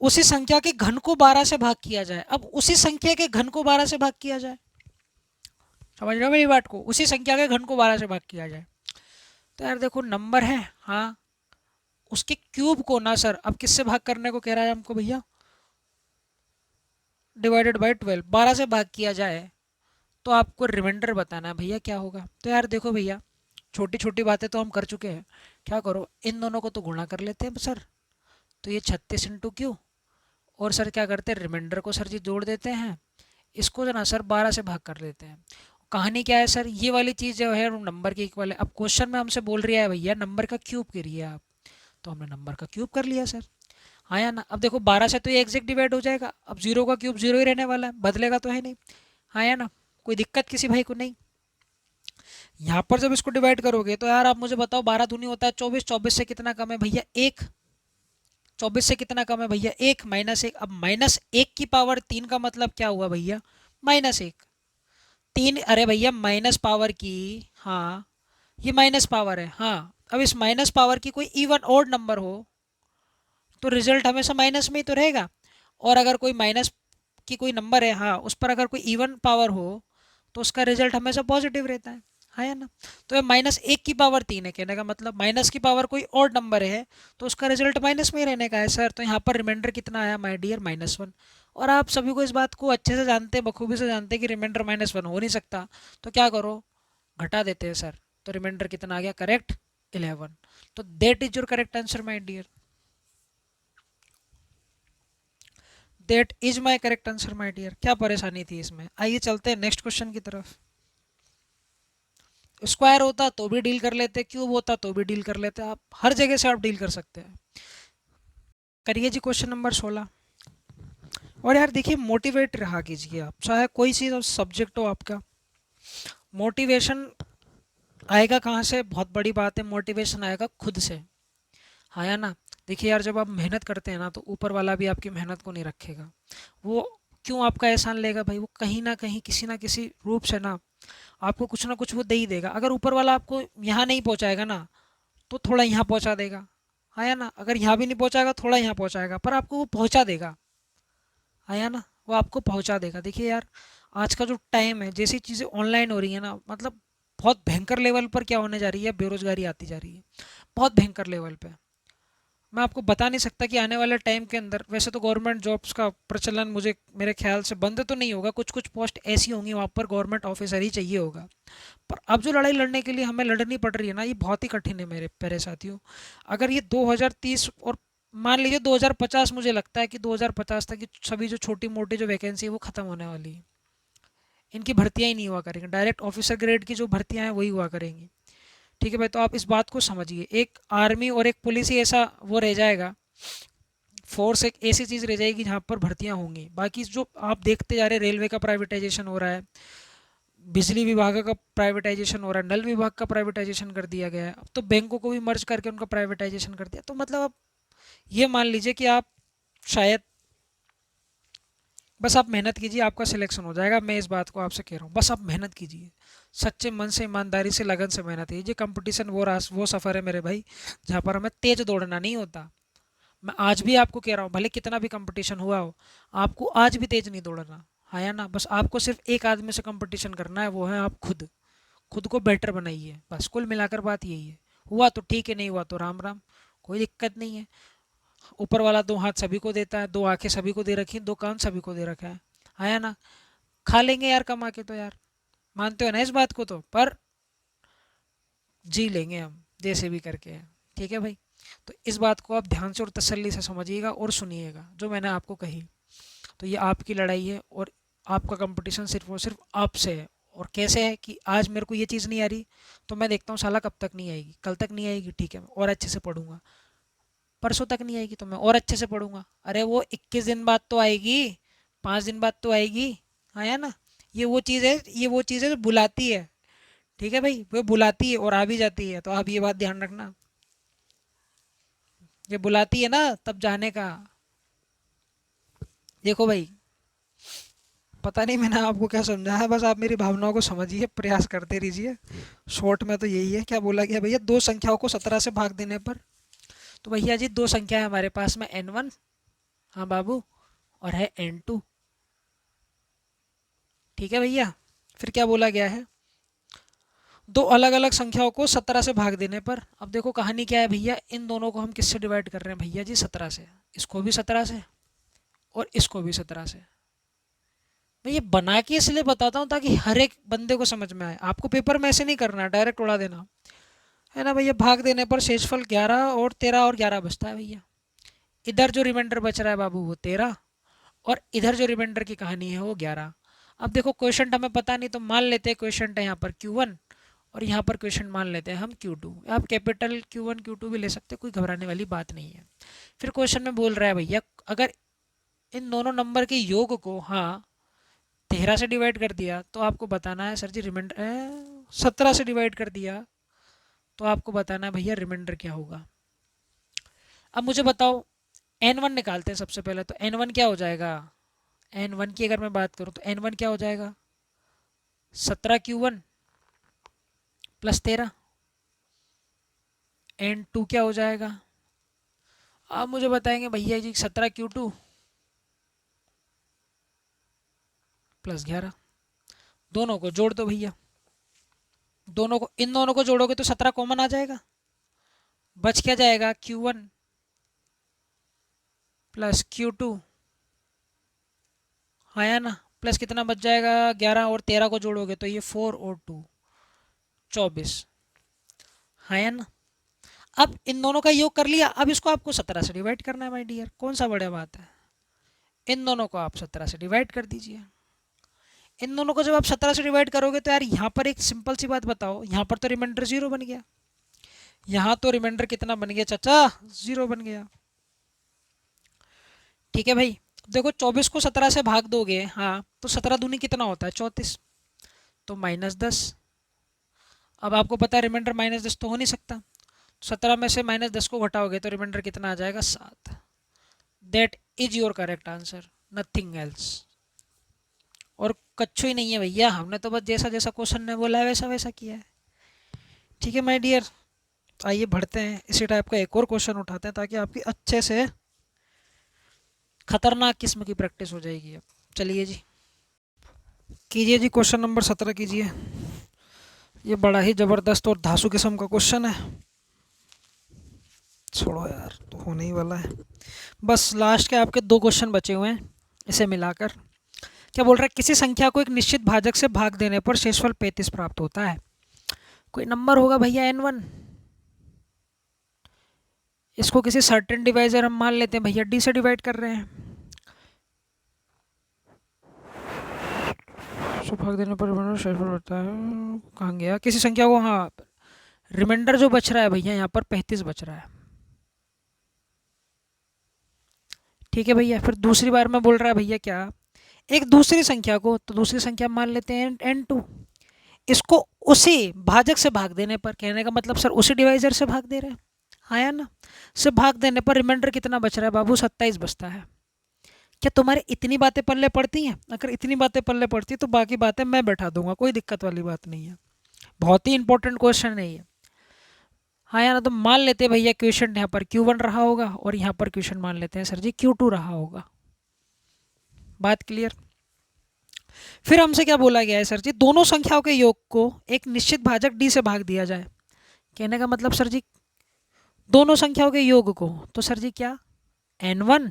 उसी संख्या के घन को 12 से भाग किया जाए। अब उसी संख्या के घन को 12 से भाग किया जाए, समझ रहे हो मेरी बात को? उसी संख्या के घन को 12 से भाग किया जाए तो यार देखो नंबर है, हाँ, उसके क्यूब को ना सर अब किससे भाग करने को कह रहा है हमको भैया, डिवाइडेड बाई 12, 12 से भाग किया जाए तो आपको रिमाइंडर बताना है भैया क्या होगा। तो यार देखो भैया, छोटी छोटी बातें तो हम कर चुके हैं, क्या करो इन दोनों को तो गुणा कर लेते हैं सर। तो ये 36 इंटू क्यू, और सर क्या करते हैं रिमाइंडर को सर जी जोड़ देते हैं, इसको जो ना सर 12 से भाग कर देते हैं। कहानी क्या है सर, ये वाली चीज़ जो है नंबर के इक्वल है। अब क्वेश्चन में हमसे बोल रहा है भैया नंबर का क्यूब करिए आप, तो हमने नंबर का क्यूब कर लिया सर। हाँ या ना? अब देखो 12 से तो ये एग्जैक्ट डिवाइड हो जाएगा, अब जीरो का क्यूब जीरो ही रहने वाला है, बदलेगा तो है नहीं। हाँ या ना? कोई दिक्कत किसी भाई को नहीं। यहाँ पर जब इसको डिवाइड करोगे तो यार आप मुझे बताओ 12 दूनी होता है 24, 24 से कितना कम है भैया 1, 24 से कितना कम है भैया 1, -1। अब -1 की पावर 3 का मतलब क्या हुआ भैया, -1। 3, अरे भैया माइनस पावर की, हाँ ये माइनस पावर है, हाँ। अब इस माइनस पावर की कोई इवन ऑड नंबर हो तो रिजल्ट हमेशा माइनस में ही तो रहेगा। और अगर कोई माइनस की कोई नंबर है, हाँ, उस पर अगर कोई इवन पावर हो तो उसका रिजल्ट हमेशा पॉजिटिव रहता है या ना? तो ये -1 की पावर 3 है, कहने का मतलब माइनस की पावर कोई और नंबर है तो उसका रिजल्ट माइनस में ही रहने का है सर। तो यहाँ पर रिमाइंडर कितना आया माय डियर, -1। और आप सभी को इस बात को अच्छे से जानते हैं, बखूबी से जानते हैं कि रिमाइंडर -1 हो नहीं सकता। तो क्या करो, घटा देते हैं सर। तो रिमाइंडर कितना आ गया करेक्ट, 11। तो that is your correct answer my dear, that is my correct answer my dear. क्या परेशानी थी इसमें? आइए चलते हैं नेक्स्ट क्वेश्चन की तरफ। स्क्वायर होता तो भी डील कर लेते, क्यूब होता तो भी डील कर लेते, आप हर जगह से आप डील कर सकते हैं। करिए जी क्वेश्चन नंबर 16। और यार देखिए मोटिवेट रहा कीजिए आप, चाहे कोई चीज़ सब्जेक्ट हो आपका, मोटिवेशन आएगा कहाँ से? बहुत बड़ी बात है, मोटिवेशन आएगा खुद से। हाँ या ना? देखिए यार जब आप मेहनत करते हैं ना तो ऊपर वाला भी आपकी मेहनत को नहीं रखेगा। वो क्यों आपका एहसान लेगा भाई? वो कहीं ना कहीं किसी ना किसी रूप से ना आपको कुछ ना कुछ वो दे ही देगा। अगर ऊपर वाला आपको यहाँ नहीं पहुँचाएगा ना तो थोड़ा यहाँ पहुँचा देगा। हाँ या ना? अगर यहाँ भी नहीं पहुँचाएगा थोड़ा यहाँ पहुँचाएगा, पर आपको वो पहुँचा देगा। हाँ या ना? वो आपको पहुँचा देगा। देखिए यार आज का जो टाइम है, जैसी चीज़ें ऑनलाइन हो रही है ना, मतलब बहुत भयंकर लेवल पर क्या होने जा रही है, बेरोजगारी आती जा रही है बहुत भयंकर लेवल पे। मैं आपको बता नहीं सकता कि आने वाले टाइम के अंदर, वैसे तो गवर्नमेंट जॉब्स का प्रचलन मुझे मेरे ख्याल से बंद तो नहीं होगा, कुछ कुछ पोस्ट ऐसी होंगी वहाँ पर गवर्नमेंट ऑफिसर ही चाहिए होगा। पर अब जो लड़ाई लड़ने के लिए हमें लड़नी पड़ रही है ना, ये बहुत ही कठिन है मेरे प्यारे साथियों। अगर ये 2030 और मान लीजिए 2050, मुझे लगता है कि 2050 तक ये सभी जो छोटी मोटी जो वैकेंसी है वो ख़त्म होने वाली है। इनकी भर्तियाँ ही नहीं हुआ करेंगी, डायरेक्ट ऑफिसर ग्रेड की जो भर्तियाँ हैं वही हुआ करेंगी। ठीक है भाई, तो आप इस बात को समझिए, एक आर्मी और एक पुलिस ही ऐसा वो रह जाएगा, फोर्स एक ऐसी चीज़ रह जाएगी जहाँ पर भर्तियाँ होंगी। बाकी जो आप देखते जा रहे हैं, रेलवे का प्राइवेटाइजेशन हो रहा है, बिजली विभाग का प्राइवेटाइजेशन हो रहा है, नल विभाग का प्राइवेटाइजेशन कर दिया गया है, अब तो बैंकों को भी मर्ज करके उनका प्राइवेटाइजेशन कर दिया। तो मतलब आप ये मान लीजिए कि आप शायद, बस आप मेहनत कीजिए आपका सिलेक्शन हो जाएगा। मैं इस बात को आपसे कह रहा हूँ, बस आप मेहनत कीजिए, सच्चे मन से, ईमानदारी से, लगन से मेहनत कीजिए। कंपटीशन वो सफ़र है मेरे भाई जहाँ पर हमें तेज दौड़ना नहीं होता। मैं आज भी आपको कह रहा हूँ, भले कितना भी कंपटीशन हुआ हो, आपको आज भी तेज नहीं दौड़ना। हाँ या ना? बस आपको सिर्फ एक आदमी से कंपटीशन करना है, वो है आप खुद। खुद को बेटर बनाइए, बस कुल मिलाकर बात यही है। हुआ तो ठीक है, नहीं हुआ तो राम राम, कोई दिक्कत नहीं है। ऊपर वाला दो हाथ सभी को देता है, दो आंखें सभी को दे रखी हैं, दो कान सभी को दे रखा है। हाँ या ना? खा लेंगे यार कमा के तो यार, मानते हो ना इस बात को? तो पर जी लेंगे हम जैसे भी करके। ठीक है भाई, तो इस बात को आप ध्यान से और तसल्ली से समझिएगा और सुनिएगा जो मैंने आपको कही। तो ये आपकी लड़ाई है और आपका कंपटीशन सिर्फ और सिर्फ आपसे है। और कैसे है कि आज मेरे को ये चीज़ नहीं आ रही तो मैं देखता हूँ साला कब तक नहीं आएगी, कल तक नहीं आएगी, ठीक है मैं और अच्छे से पढ़ूंगा। परसों तक नहीं आएगी तो मैं और अच्छे से पढ़ूंगा। अरे वो 21 दिन बाद तो आएगी, 5 दिन बाद तो आएगी। आया ना। ये वो चीज़ है, ये वो चीज़ है जो बुलाती है। ठीक है भाई, वो बुलाती है और आ भी जाती है, तो आप ये बात ध्यान रखना। ये बुलाती है ना तब जाने का। देखो भाई, पता नहीं मैंने आपको क्या समझा है, बस आप मेरी भावनाओं को समझिए, प्रयास करते रहिए। शॉर्ट में तो यही है। क्या बोला गया भैया, दो संख्याओं को 17 से भाग देने पर। तो भैया जी दो संख्या है हमारे पास में n1, हाँ बाबू, और है n2। ठीक है भैया। फिर क्या बोला गया है, दो अलग अलग संख्याओं को 17 से भाग देने पर। अब देखो कहानी क्या है भैया, इन दोनों को हम किससे डिवाइड कर रहे हैं भैया जी, 17 से। इसको भी 17 से और इसको भी 17 से। मैं ये बना के इसलिए बताता हूँ ताकि हर एक बंदे को समझ में आए। आपको पेपर में ऐसे नहीं करना, डायरेक्ट उड़ा देना है ना भैया। भाग देने पर शेषफल 11 और 13 और 11 बचता है भैया। इधर जो रिमाइंडर बच रहा है बाबू वो 13, और इधर जो रिमाइंडर की कहानी है वो 11। अब देखो क्वेश्चन हमें पता नहीं तो मान लेते हैं क्वेश्चन है यहाँ पर Q1 और यहाँ पर क्वेश्चन मान लेते हैं हम Q2। आप कैपिटल Q1 Q2 भी ले सकते हैं, कोई घबराने वाली बात नहीं है। फिर क्वेश्चन में बोल रहा है भैया अगर इन दोनों नंबर के योग को हाँ 13 से डिवाइड कर दिया तो आपको बताना है सर जी रिमाइंडर, 17 से डिवाइड कर दिया तो आपको बताना है भैया रिमाइंडर क्या होगा। अब मुझे बताओ n1 निकालते हैं सबसे पहले। तो n1 क्या हो जाएगा, n1 की अगर मैं बात करूं तो n1 क्या हो जाएगा, 17Q1 प्लस 13। n2 क्या हो जाएगा, आप मुझे बताएंगे भैया जी 17Q2 प्लस 11। दोनों को जोड़ दो भैया, दोनों को, इन दोनों को जोड़ोगे तो 17 कॉमन आ जाएगा। बच क्या जाएगा, Q1 प्लस Q2, आया ना, प्लस कितना बच जाएगा, 11 और 13 को जोड़ोगे तो ये 4 और 2 24, आया ना। अब इन दोनों का योग कर लिया, अब इसको आपको 17 से डिवाइड करना है माय डियर, कौन सा बड़ा बात है। इन दोनों को आप 17 से डिवाइड कर दीजिए। इन दोनों को जब आप 17 से डिवाइड करोगे तो यार यहाँ पर एक सिंपल सी बात बताओ, यहाँ पर तो रिमाइंडर 0 बन गया, यहाँ तो रिमाइंडर कितना बन गया चाचा, 0 बन गया। ठीक है भाई। देखो 24 को 17 से भाग दोगे हाँ तो 17 दूनी कितना होता है, 34, तो -10। अब आपको पता है रिमाइंडर -10 तो हो नहीं सकता, 17 में से -10 को घटाओगे तो रिमाइंडर कितना आ जाएगा, 7। That is your correct answer, nothing else. और कच्चू ही नहीं है भैया, हमने तो बस जैसा जैसा क्वेश्चन ने बोला है वैसा वैसा किया है। ठीक है माय डियर, आइए बढ़ते हैं, इसी टाइप का एक और क्वेश्चन उठाते हैं ताकि आपकी अच्छे से खतरनाक किस्म की प्रैक्टिस हो जाएगी। अब चलिए जी, कीजिए जी, क्वेश्चन नंबर 17 कीजिए। ये बड़ा ही ज़बरदस्त और धांसू किस्म का क्वेश्चन है। छोड़ो यार, तो होने ही वाला है। बस लास्ट के आपके दो क्वेश्चन बचे हुए हैं, इसे मिलाकर क्या बोल रहा है, किसी संख्या को एक निश्चित भाजक से भाग देने पर शेषफल 35 प्राप्त होता है। कोई नंबर होगा भैया n1, इसको किसी सर्टेन डिवाइजर हम मान लेते हैं भैया d से डिवाइड कर रहे हैं। सो भाग देने पर शेषफल होता है, कहाँ गया, किसी संख्या को, हाँ रिमाइंडर जो बच रहा है भैया यहाँ पर 35 बच रहा है। ठीक है भैया। फिर दूसरी बार में बोल रहा है भैया क्या, एक दूसरी संख्या को, तो दूसरी संख्या मान लेते हैं n2, इसको उसी भाजक से भाग देने पर, कहने का मतलब सर उसी डिवाइजर से भाग दे रहे हैं, आया ना, से भाग देने पर रिमाइंडर कितना बच रहा है बाबू, 27 बचता है। क्या तुम्हारे इतनी बातें पल्ले पड़ती हैं, अगर इतनी बातें पल्ले पड़ती तो बाकी बातें मैं बैठा दूंगा, कोई दिक्कत वाली बात नहीं है। बहुत ही इंपॉर्टेंट क्वेश्चन है ये, हाँ यार। तो मान लेते हैं भैया क्वेश्चन यहाँ पर Q1 रहा होगा और यहाँ पर क्वेश्चन मान लेते हैं सर जी Q2 रहा होगा। बात क्लियर। फिर हमसे क्या बोला गया है सर जी, दोनों संख्याओं के योग को एक निश्चित भाजक d से भाग दिया जाए। कहने का मतलब सर जी दोनों संख्याओं के योग को, तो सर जी क्या, n1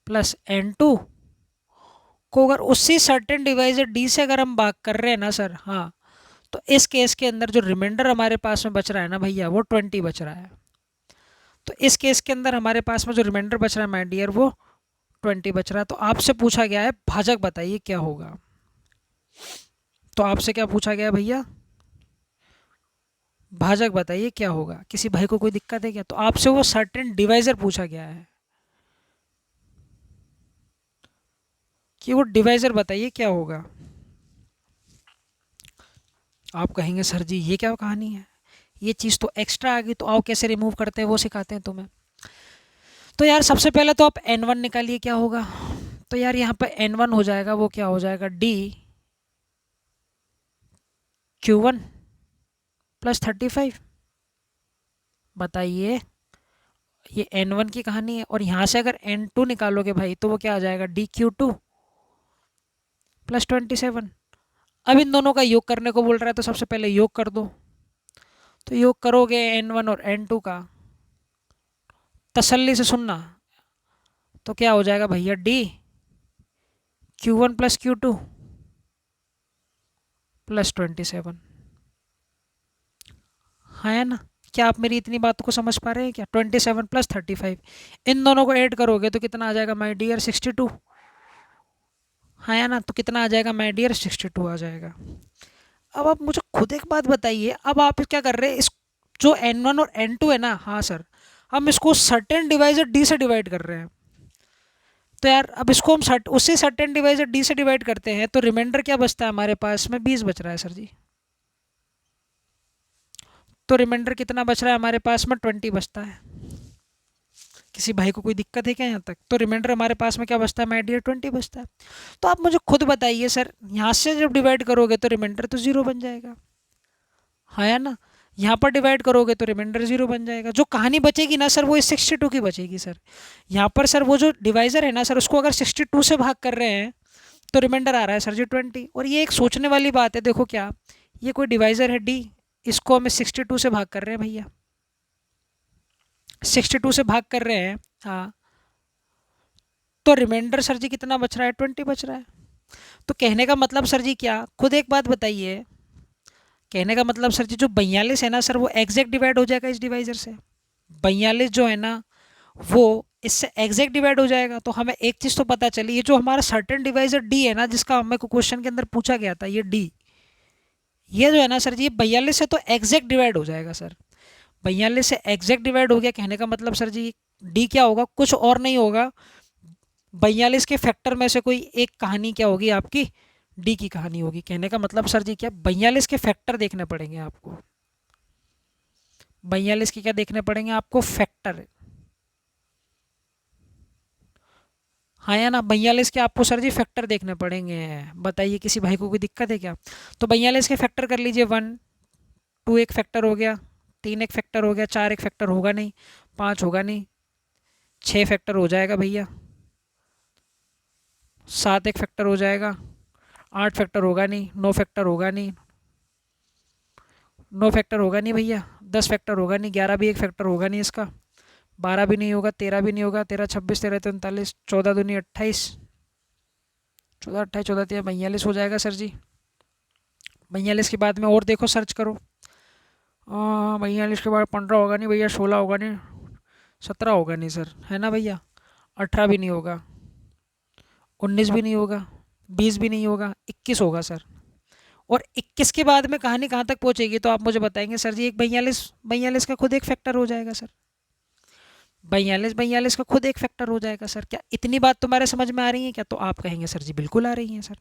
प्लस n2 को अगर उसी सर्टेन डिवाइजर d से अगर हम भाग कर रहे हैं ना सर, हाँ, तो इस केस के अंदर जो रिमाइंडर हमारे पास में बच रहा है ना भैया वो 20 बच रहा है। तो इस केस के अंदर हमारे पास में जो रिमाइंडर बच रहा है माय डियर वो 20 बच रहा है। तो आपसे पूछा गया है भाजक बताइए क्या होगा। तो आपसे क्या पूछा गया है भैया, भाजक बताइए क्या होगा। किसी भाई को कोई दिक्कत है क्या? तो आपसे वो सर्टेन डिवाइजर पूछा गया है कि वो डिवाइजर बताइए क्या होगा। आप कहेंगे सर जी ये क्या कहानी है, ये चीज़ तो एक्स्ट्रा आ गई, तो आओ कैसे रिमूव करते हैं वो सिखाते हैं तुम्हें। तो यार सबसे पहले तो आप n1 निकालिए क्या होगा। तो यार यहाँ पे n1 हो जाएगा, वो क्या हो जाएगा, d q1 प्लस 35। बताइए, ये n1 की कहानी है। और यहाँ से अगर n2 निकालोगे भाई तो वो क्या आ जाएगा, डी क्यू टू प्लस 27। अब इन दोनों का योग करने को बोल रहा है तो सबसे पहले योग कर दो। तो योग करोगे n1 और n2 का, तसल्ली से सुनना, तो क्या हो जाएगा भैया, D q1 plus q2 plus 27। हाँ है ना? क्या आप मेरी इतनी बातों को समझ पा रहे हैं क्या? 27 प्लस 35, इन दोनों को ऐड करोगे तो कितना आ जाएगा माय डियर, 62। हाँ है ना? तो कितना आ जाएगा माय डियर, 62 आ जाएगा। अब आप मुझे खुद एक बात बताइए, अब आप क्या कर रहे हैं, इस जो n1 और n2 है ना, हाँ सर, हम इसको सर्टेन डिवाइजर डी से डिवाइड कर रहे हैं। तो यार अब इसको हम उससे सर्टेन डिवाइजर डी से डिवाइड करते हैं तो रिमाइंडर क्या बचता है हमारे पास में, 20 बच रहा है सर जी। तो रिमाइंडर कितना बच रहा है हमारे पास में, 20 बचता है। किसी भाई को कोई दिक्कत है क्या यहाँ तक? तो रिमाइंडर हमारे पास में क्या बचता है माय डियर, 20 बचता है। तो आप मुझे खुद बताइए सर, यहाँ से जब डिवाइड करोगे तो रिमाइंडर तो 0 बन जाएगा, हाँ या ना? यहाँ पर डिवाइड करोगे तो रिमाइंडर 0 बन जाएगा। जो कहानी बचेगी ना सर वो इस 62 की बचेगी सर। यहाँ पर सर वो जो डिवाइजर है ना सर, उसको अगर 62 से भाग कर रहे हैं तो रिमाइंडर आ रहा है सर जी 20। और ये एक सोचने वाली बात है, देखो क्या, ये कोई डिवाइजर है डी, इसको हमें 62 से भाग कर रहे हैं भैया, 62 से भाग कर रहे हैं, हाँ। तो रिमाइंडर सर जी कितना बच रहा है, 20 बच रहा है। तो कहने का मतलब सर जी क्या, खुद एक बात बताइए, कहने का मतलब सर जी जो 42 है ना सर, वो एग्जैक्ट डिवाइड हो जाएगा इस डिवाइजर से। 42 जो है ना वो इससे एग्जैक्ट डिवाइड हो जाएगा। तो हमें एक चीज़ तो पता चली, ये जो हमारा सर्टेन डिवाइजर डी है ना, जिसका हमें को क्वेश्चन के अंदर पूछा गया था, ये डी, ये जो है ना सर जी, 42 से तो एग्जैक्ट डिवाइड हो जाएगा सर। 42 से एग्जैक्ट डिवाइड हो गया, कहने का मतलब सर जी डी क्या होगा, कुछ और नहीं होगा, 42 के फैक्टर में से कोई एक कहानी क्या होगी आपकी, डी की कहानी होगी। कहने का मतलब सर जी क्या, 42 के फैक्टर देखने पड़ेंगे आपको, 42 के क्या देखने पड़ेंगे आपको, फैक्टर। हाँ या ना? 42 के आपको सर जी फैक्टर देखने पड़ेंगे। बताइए किसी भाई को कोई दिक्कत है क्या? तो 42 के फैक्टर कर लीजिए, 1 2 एक फैक्टर हो गया, 3 एक फैक्टर हो गया, 4 एक फैक्टर होगा नहीं, 5 होगा नहीं, 6 फैक्टर हो जाएगा भैया, 7 एक फैक्टर हो जाएगा, 8 फैक्टर होगा नहीं, 9 फैक्टर होगा नहीं, 9 फैक्टर होगा नहीं भैया, 10 फैक्टर होगा नहीं, 11 भी एक फैक्टर होगा नहीं इसका, 12 भी नहीं होगा, 13 भी नहीं होगा, 13 26, 13 43, 14 दूनी 28, 14 28, 14 13 42 हो जाएगा सर जी। 42 के बाद में और देखो, सर्च करो, 42 के बाद 15 होगा नहीं भैया, 16 होगा नहीं, 17 होगा नहीं सर, है ना भैया, 18 भी नहीं होगा, 19 भी नहीं होगा, 20 भी नहीं होगा, 21 होगा सर। और 21 के बाद में कहानी कहाँ तक पहुँचेगी, तो आप मुझे बताएंगे सर जी, एक 42 42 का खुद एक फैक्टर हो जाएगा सर, 42 का खुद एक फैक्टर हो जाएगा सर। क्या इतनी बात तुम्हारे समझ में आ रही है क्या? तो आप कहेंगे सर जी बिल्कुल आ रही है सर,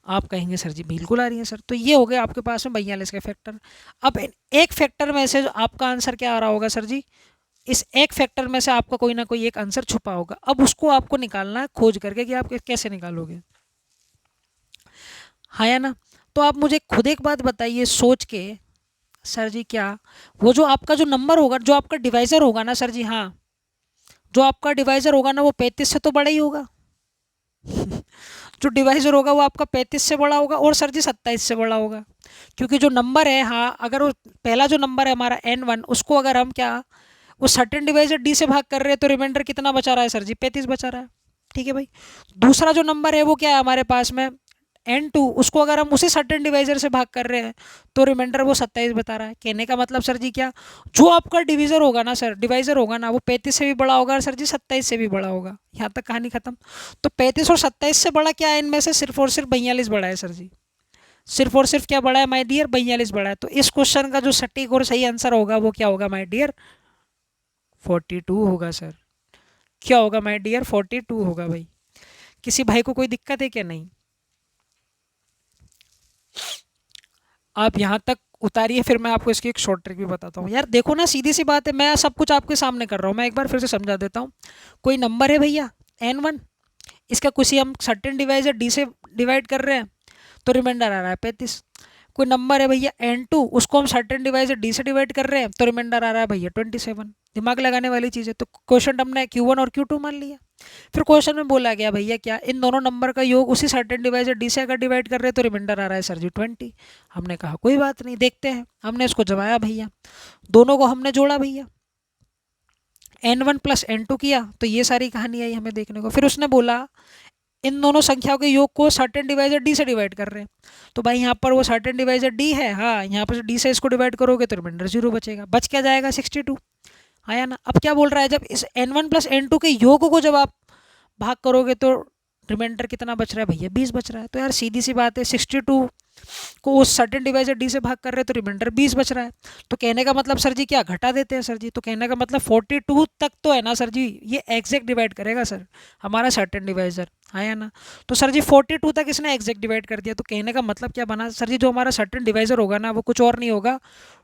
आप कहेंगे सर जी बिल्कुल आ रही है सर। तो ये हो गया आपके पास में 42 का फैक्टर। अब एक फैक्टर में से आपका आंसर क्या आ रहा होगा सर जी, इस एक फैक्टर में से आपका कोई ना कोई एक आंसर छुपा होगा। अब उसको आपको निकालना है खोज करके, कि आप कैसे निकालोगे, हाँ या ना? तो आप मुझे खुद एक बात बताइए सोच के, सर जी क्या, वो जो आपका जो नंबर होगा, जो आपका डिवाइजर होगा ना सर जी, हाँ, जो आपका डिवाइजर होगा ना वो 35 से तो बड़ा ही होगा। जो डिवाइजर होगा वो आपका 35 से बड़ा होगा, और सर जी 27 से बड़ा होगा। क्योंकि जो नंबर है, हाँ, अगर वो पहला जो नंबर है हमारा n1, उसको अगर हम क्या, वो सर्टेन डिवाइजर डी से भाग कर रहे हैं तो रिमाइंडर कितना बचा रहा है सर जी, 35 बचा रहा है। ठीक है भाई। दूसरा जो नंबर है वो क्या है हमारे पास में, N2 उसको अगर हम उसी सर्टेन डिवाइजर से भाग कर रहे हैं तो रिमाइंडर वो 27 बता रहा है। कहने का मतलब सर जी क्या, जो आपका डिवीजर होगा ना सर, डिवाइजर होगा ना, वो 35 से भी बड़ा होगा और सर जी 27 से भी बड़ा होगा। यहाँ तक कहानी खत्म। तो 35 और 27 से बड़ा क्या है इनमें से, सिर्फ और सिर्फ 42 बड़ा है सर जी। सिर्फ और सिर्फ क्या बड़ा है माय डियर, 42 बड़ा है। तो इस क्वेश्चन का जो सटीक और सही आंसर होगा वो क्या होगा माय डियर, 42 होगा सर। क्या होगा माय डियर, 42 होगा भाई। किसी भाई को कोई दिक्कत है क्या? नहीं। आप यहाँ तक उतारिए, फिर मैं आपको इसकी एक शॉर्ट ट्रिक भी बताता हूँ। यार देखो ना, सीधी सी बात है, मैं सब कुछ आपके सामने कर रहा हूँ। मैं एक बार फिर से समझा देता हूँ। कोई नंबर है भैया n1, इसका किसी हम सर्टेन डिवाइजर d से डिवाइड कर रहे हैं तो रिमाइंडर आ रहा है 35। कोई नंबर है भैया n2, उसको हम सर्टेन डिवाइजर d से डिवाइड कर रहे हैं तो रिमाइंडर आ रहा है भैया 27। दिमाग लगाने वाली चीज़ है। तो क्वेश्चन हमने Q1 और Q2 मान लिया। फिर क्वेश्चन में बोला गया भैया क्या, इन दोनों नंबर का योग उसी सर्टेन डिवाइजर डी से अगर डिवाइड कर रहे हैं तो रिमाइंडर आ रहा है सर जी 20। हमने कहा कोई बात नहीं, देखते हैं। हमने इसको जमाया भैया, दोनों को हमने जोड़ा भैया, n1 प्लस n2 किया तो ये सारी कहानी आई हमें देखने को। फिर उसने बोला इन दोनों संख्याओं के योग को सर्टेन डिवाइजर डी से डिवाइड कर रहे हैं। तो भाई यहाँ पर वो सर्टेन डिवाइजर डी है, हाँ, यहाँ पर डी से इसको डिवाइड करोगे तो रिमाइंडर 0 बचेगा। बच क्या जाएगा, 62। आया ना। अब क्या बोल रहा है, जब इस n1 प्लस n2 के योग को जब आप भाग करोगे तो रिमाइंडर कितना बच रहा है भैया, 20 बच रहा है। तो यार सीधी सी बात है, 62 को उस सर्टेन डिवाइजर डी से भाग कर रहे हैं तो रिमाइंडर 20 बच रहा है। तो कहने का मतलब सर जी क्या, घटा देते हैं सर जी। तो कहने का मतलब 42 तक तो है ना सर जी, ये एग्जैक्ट डिवाइड करेगा सर हमारा सर्टेन डिवाइजर, आया ना। तो सर जी 42 तक इसने एग्जैक्ट डिवाइड कर दिया। तो कहने का मतलब क्या बना सर जी, जो हमारा सर्टेन डिवाइजर होगा ना वो कुछ और नहीं होगा,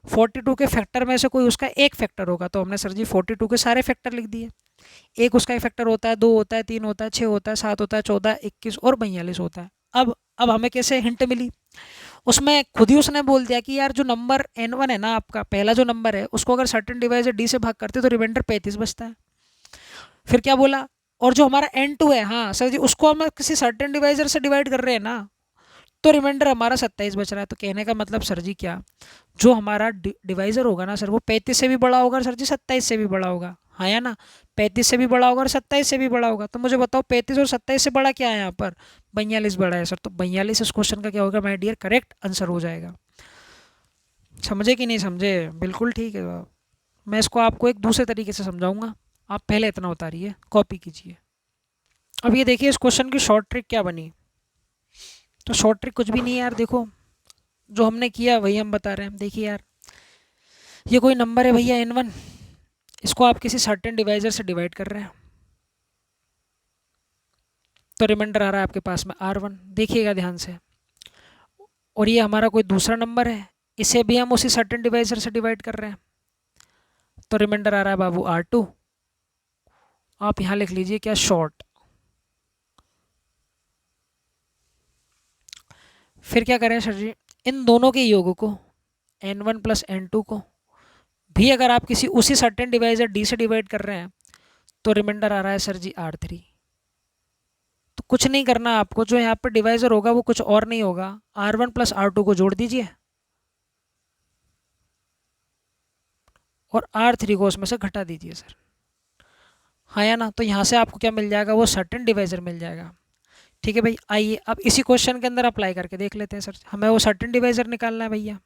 42 के फैक्टर में से कोई उसका एक फैक्टर होगा। तो हमने सर जी 42 के सारे फैक्टर लिख दिए। एक उसका फैक्टर होता है, 2 होता है, 3 होता है, 6 होता है, 7 होता है, 14, 21 और 42 होता है। अब हमें कैसे हिंट मिली, उसमें खुद ही उसने बोल दिया कि यार जो नंबर n1 है ना, आपका पहला जो नंबर है, उसको अगर सर्टेन डिवाइजर d से भाग करते तो रिमाइंडर 35 बचता है। फिर क्या बोला, और जो हमारा n2 है, हाँ सर जी, उसको हम किसी सर्टेन डिवाइजर से डिवाइड कर रहे हैं ना, तो रिमाइंडर हमारा 27 बच रहा है। तो कहने का मतलब सर जी क्या, जो हमारा डिवाइजर होगा ना सर, वो 35 से भी बड़ा होगा सर जी, 27 से भी बड़ा होगा, हाँ या ना। 35 से भी बड़ा होगा और 27 से भी बड़ा होगा। तो मुझे बताओ 35 और 27 से बड़ा क्या है यहाँ पर, 42 बड़ा है सर। तो 42 इस क्वेश्चन का क्या होगा माय डियर, करेक्ट आंसर हो जाएगा। समझे कि नहीं समझे, बिल्कुल ठीक है। मैं इसको आपको एक दूसरे तरीके से समझाऊंगा, आप पहले इतना उतारिए, कॉपी कीजिए। अब ये देखिए इस क्वेश्चन की शॉर्ट ट्रिक क्या बनी। तो शॉर्ट ट्रिक कुछ भी नहीं है यार, देखो जो हमने किया वही हम बता रहे हैं। देखिए यार, ये कोई नंबर है भैया n1, इसको आप किसी सर्टेन डिवाइजर से डिवाइड कर रहे हैं तो रिमाइंडर आ रहा है आपके पास में r1। देखिएगा ध्यान से। और ये हमारा कोई दूसरा नंबर है, इसे भी हम उसी सर्टेन डिवाइजर से डिवाइड कर रहे हैं तो रिमाइंडर आ रहा है बाबू r2। आप यहाँ लिख लीजिए क्या, शॉर्ट। फिर क्या करें सर जी, इन दोनों के योग को, n1 प्लस n2 को भी अगर आप किसी उसी सर्टेन डिवाइजर d से डिवाइड कर रहे हैं तो रिमाइंडर आ रहा है सर जी r3। तो कुछ नहीं करना आपको, जो यहाँ पर डिवाइजर होगा वो कुछ और नहीं होगा, r1 प्लस r2 को जोड़ दीजिए और r3 को उसमें से घटा दीजिए सर, हाँ या ना। तो यहाँ से आपको क्या मिल जाएगा, वो सर्टेन डिवाइजर मिल जाएगा। ठीक है भाई, आइए अब इसी क्वेश्चन के अंदर अप्लाई करके देख लेते हैं सर। हमें वो सर्टेन डिवाइजर निकालना है भैया।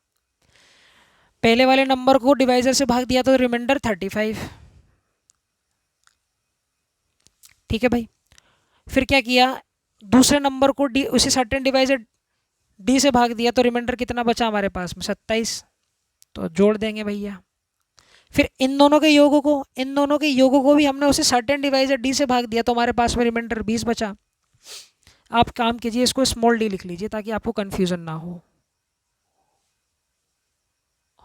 पहले वाले नंबर को डिवाइजर से भाग दिया तो रिमाइंडर 35। ठीक है भाई। फिर क्या किया, दूसरे नंबर को डी उसी सर्टेन डिवाइजर डी से भाग दिया तो रिमाइंडर कितना बचा हमारे पास में, 27। तो जोड़ देंगे भैया। फिर इन दोनों के योगों को भी हमने उसे सर्टेन डिवाइजर डी से भाग दिया तो हमारे पास में रिमाइंडर 20 बचा। आप काम कीजिए, इसको स्मॉल डी लिख लीजिए ताकि आपको कंफ्यूजन ना हो,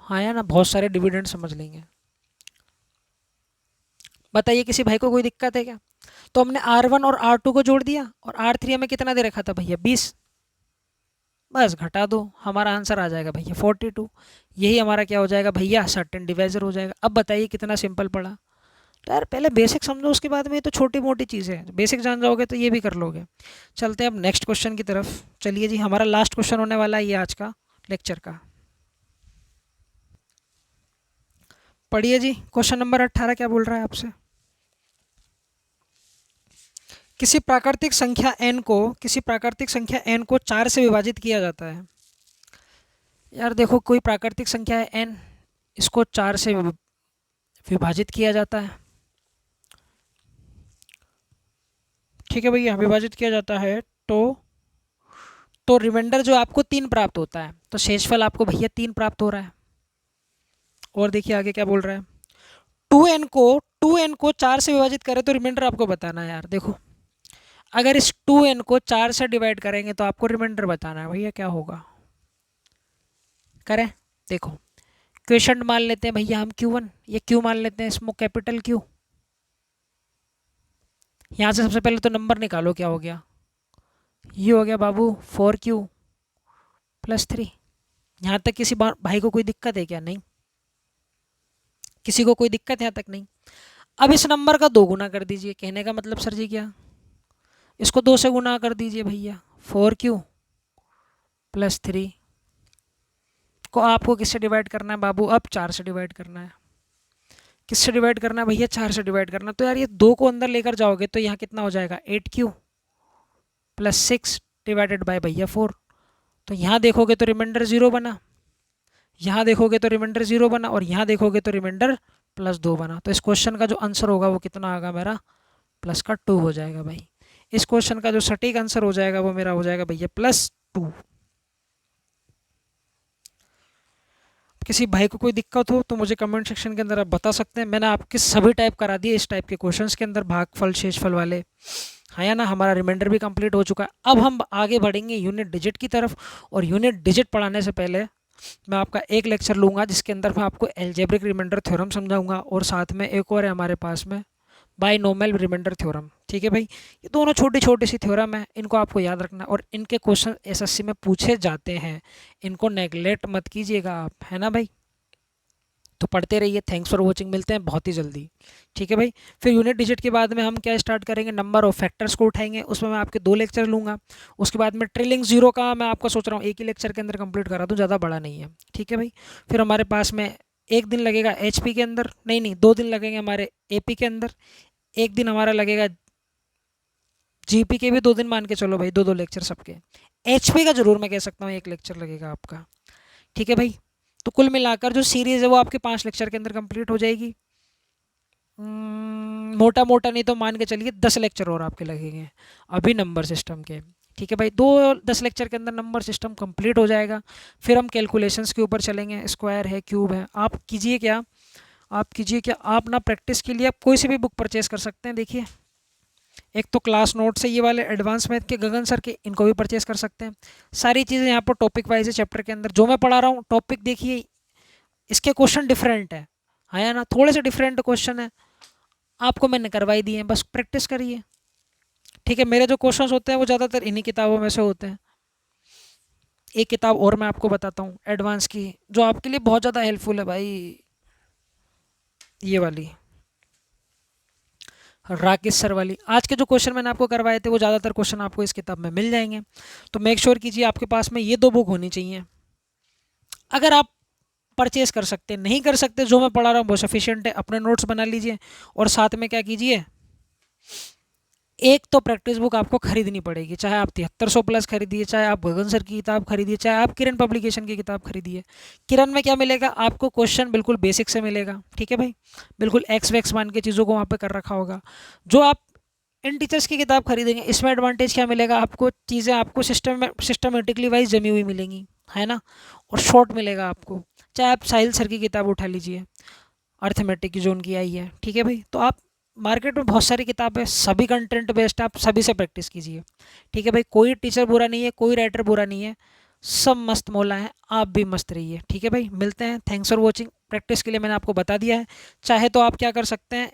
हाँ या ना, बहुत सारे डिविडेंड समझ लेंगे। बताइए किसी भाई को कोई दिक्कत है क्या। तो हमने r1 और r2 को जोड़ दिया और r3 हमें कितना दे रखा था भैया, 20। बस घटा दो, हमारा आंसर आ जाएगा भैया 42। यही हमारा क्या हो जाएगा भैया, सर्टेन डिवाइजर हो जाएगा। अब बताइए कितना सिंपल पड़ा। तो यार पहले बेसिक समझो, उसके बाद में ये तो छोटी मोटी चीज़ें हैं, बेसिक जान जाओगे तो ये भी कर लोगे। चलते हैं अब नेक्स्ट क्वेश्चन की तरफ। चलिए जी, हमारा लास्ट क्वेश्चन होने वाला है ये आज का लेक्चर का। पढ़िए जी, क्वेश्चन नंबर 18 क्या बोल रहा है आपसे। किसी प्राकृतिक संख्या n को 4 से विभाजित किया जाता है। यार देखो, कोई प्राकृतिक संख्या है n, इसको 4 से विभाजित किया जाता है। ठीक है भैया, विभाजित किया जाता है तो रिमाइंडर जो आपको 3 प्राप्त होता है, तो शेषफल आपको भैया 3 प्राप्त हो रहा है। और देखिए आगे क्या बोल रहा है, 2n को 4 से विभाजित करें तो रिमाइंडर आपको बताना है। यार देखो, अगर इस 2n को 4 से डिवाइड करेंगे तो आपको रिमाइंडर बताना है भैया क्या होगा। करें, देखो क्वेश्चन मान लेते हैं भैया हम Q1, ये Q मान लेते हैं, स्मॉल कैपिटल Q। यहाँ से सबसे पहले तो नंबर निकालो, क्या हो गया, ये हो गया बाबू 4Q + 3। यहाँ तक किसी भाई को कोई दिक्कत है क्या? नहीं, किसी को कोई दिक्कत यहाँ तक नहीं। अब इस नंबर का 2 गुना कर दीजिए, कहने का मतलब सर जी क्या, इसको 2 से गुना कर दीजिए भैया। 4Q + 3 को आपको किससे डिवाइड करना है बाबू? अब 4 से डिवाइड करना है। किससे डिवाइड करना है भैया? 4 से डिवाइड करना। तो यार ये 2 को अंदर लेकर जाओगे तो यहाँ कितना हो जाएगा, 8Q + 6 डिवाइडेड बाय भैया 4। तो यहाँ देखोगे तो रिमाइंडर 0 बना, यहाँ देखोगे तो रिमाइंडर 0 बना, और यहाँ देखोगे तो रिमाइंडर +2 बना। तो इस क्वेश्चन का जो आंसर होगा वो कितना आएगा मेरा, +2 हो जाएगा भाई। इस क्वेश्चन का जो सटीक आंसर हो जाएगा वो मेरा हो जाएगा भैया +2। किसी भाई को कोई दिक्कत हो तो मुझे कमेंट सेक्शन के अंदर आप बता सकते हैं। मैंने आपके सभी टाइप करा दिए इस टाइप के क्वेश्चंस के अंदर, भागफल शेषफल वाले, हाँ या ना। हमारा रिमाइंडर भी कंप्लीट हो चुका है। अब हम आगे बढ़ेंगे यूनिट डिजिट की तरफ, और यूनिट डिजिट पढ़ाने से पहले मैं आपका एक लेक्चर लूँगा जिसके अंदर मैं आपको एल्जेब्रिक रिमाइंडर थ्योरम समझाऊंगा, और साथ में एक और है हमारे पास में बाइनोमियल रिमाइंडर थ्योरम। ठीक है भाई, ये दोनों छोटी छोटी सी थ्योरम है, इनको आपको याद रखना, और इनके क्वेश्चन एसएससी में पूछे जाते हैं, इनको नेगलेक्ट मत कीजिएगा आप, है ना भाई। तो पढ़ते रहिए। थैंक्स फॉर वॉचिंग, मिलते हैं बहुत ही जल्दी। ठीक है भाई, फिर यूनिट डिजिट के बाद में हम क्या स्टार्ट करेंगे, नंबर ऑफ फैक्टर्स को उठाएंगे, उसमें मैं आपके 2 लेक्चर लूँगा। उसके बाद में ट्रिलिंग जीरो का मैं आपको सोच रहा हूँ एक ही लेक्चर के अंदर कंप्लीट करा दूँ, ज़्यादा बड़ा नहीं है। ठीक है भाई, फिर हमारे पास में एक दिन लगेगा HP के अंदर, नहीं 2 दिन लगेंगे हमारे AP के अंदर, एक दिन हमारा लगेगा GP के, भी 2 दिन मान के चलो भाई, 2 लेक्चर सबके। HP का जरूर मैं कह सकता हूँ 1 लेक्चर लगेगा आपका। ठीक है भाई, तो कुल मिलाकर जो सीरीज़ है वो आपके 5 लेक्चर के अंदर कंप्लीट हो जाएगी। मोटा मोटा नहीं तो मान के चलिए 10 लेक्चर और आपके लगेंगे अभी नंबर सिस्टम के। ठीक है भाई, 10 लेक्चर के अंदर नंबर सिस्टम कंप्लीट हो जाएगा। फिर हम कैलकुलेशंस के ऊपर चलेंगे, स्क्वायर है, क्यूब है। आप कीजिए क्या, आप ना प्रैक्टिस के लिए आप कोई सी भी बुक परचेस कर सकते हैं। देखिए, एक तो क्लास नोट्स है ये वाले एडवांस मैथ के गगन सर के, इनको भी परचेस कर सकते हैं। सारी चीज़ें यहाँ पर टॉपिक वाइज है, चैप्टर के अंदर जो मैं पढ़ा रहा हूँ टॉपिक देखिए, इसके क्वेश्चन डिफरेंट है, हाँ या ना, थोड़े से डिफरेंट क्वेश्चन है, आपको मैंने करवाई दिए हैं, बस प्रैक्टिस करिए। ठीक है, मेरे जो क्वेश्चंस होते हैं वो ज़्यादातर इन्हीं किताबों में से होते हैं। एक किताब और मैं आपको बताता हूँ एडवांस की, जो आपके लिए बहुत ज़्यादा हेल्पफुल है भाई, ये वाली राकेश सर वाली। आज के जो क्वेश्चन मैंने आपको करवाए थे वो ज़्यादातर क्वेश्चन आपको इस किताब में मिल जाएंगे। तो मेक श्योर कीजिए आपके पास में ये 2 बुक होनी चाहिए। अगर आप परचेज कर सकते, नहीं कर सकते, जो मैं पढ़ा रहा हूँ वो सफिशिएंट है, अपने नोट्स बना लीजिए, और साथ में क्या कीजिए, एक तो प्रैक्टिस बुक आपको खरीदनी पड़ेगी, चाहे आप 7300 प्लस खरीदिए, चाहे आप गगन सर की किताब खरीदिए, चाहे आप किरण पब्लिकेशन की किताब खरीदिए। किरण में क्या मिलेगा आपको, क्वेश्चन बिल्कुल बेसिक से मिलेगा। ठीक है भाई, बिल्कुल एक्स वैक्स मान के चीज़ों को वहाँ पे कर रखा होगा। जो आप इन टीचर्स की किताब खरीदेंगे, इसमें एडवांटेज क्या मिलेगा आपको, चीज़ें आपको सिस्टमेटिकली वाइज जमी हुई मिलेंगी, है ना, और शॉर्ट मिलेगा आपको। चाहे आप साहिल सर की किताब उठा लीजिए, अर्थमेटिक की जो उनकी आई है। ठीक है भाई, तो आप मार्केट में बहुत सारी किताबें, सभी कंटेंट बेस्ड, आप सभी से प्रैक्टिस कीजिए। ठीक है भाई, कोई टीचर बुरा नहीं है, कोई राइटर बुरा नहीं है, सब मस्त मौला है, आप भी मस्त रहिए। ठीक है भाई, मिलते हैं। Thanks for watching. प्रैक्टिस के लिए मैंने आपको बता दिया है, चाहे तो आप क्या कर सकते हैं,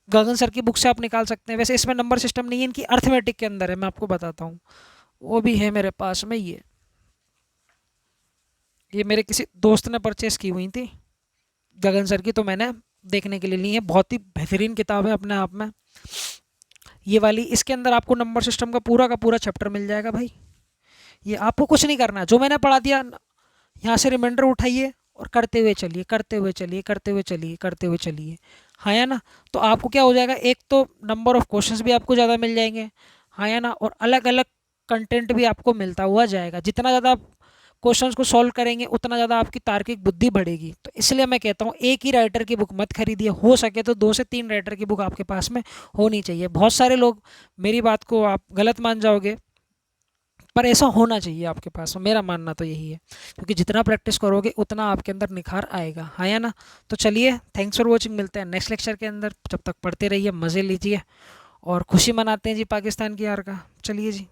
गगन सर की बुक से आप निकाल सकते हैं। वैसे इसमें नंबर सिस्टम नहीं है, इनकी अर्थमेटिक के अंदर है, मैं आपको बताता हूँ, वो भी है मेरे पास में। ये मेरे किसी दोस्त ने परचेस की हुई थी गगन सर की, तो मैंने देखने के लिए ली है। बहुत ही बेहतरीन किताब है अपने आप में ये वाली। इसके अंदर आपको नंबर सिस्टम का पूरा चैप्टर मिल जाएगा भाई। ये आपको कुछ नहीं करना, जो मैंने पढ़ा दिया यहाँ से रिमाइंडर उठाइए और करते हुए चलिए, करते हुए चलिए, करते हुए चलिए, करते हुए चलिए। हाँ या ना। तो आपको क्या हो जाएगा, एक तो नंबर ऑफ क्वेश्चंस भी आपको ज़्यादा मिल जाएंगे, हाँ या ना, और अलग अलग कंटेंट भी आपको मिलता हुआ जाएगा। जितना ज़्यादा आप क्वेश्चंस को सॉल्व करेंगे उतना ज़्यादा आपकी तार्किक बुद्धि बढ़ेगी। तो इसलिए मैं कहता हूँ एक ही राइटर की बुक मत खरीदिए, हो सके तो 2 से 3 राइटर की बुक आपके पास में होनी चाहिए। बहुत सारे लोग, मेरी बात को आप गलत मान जाओगे, पर ऐसा होना चाहिए आपके पास में, मेरा मानना तो यही है। क्योंकि जितना प्रैक्टिस करोगे उतना आपके अंदर निखार आएगा, हाँ या ना। तो चलिए, थैंक्स फॉर वॉचिंग, मिलते हैं नेक्स्ट लेक्चर के अंदर। जब तक पढ़ते रहिए, मज़े लीजिए और खुशी मनाते हैं जी पाकिस्तान की हार का। चलिए जी।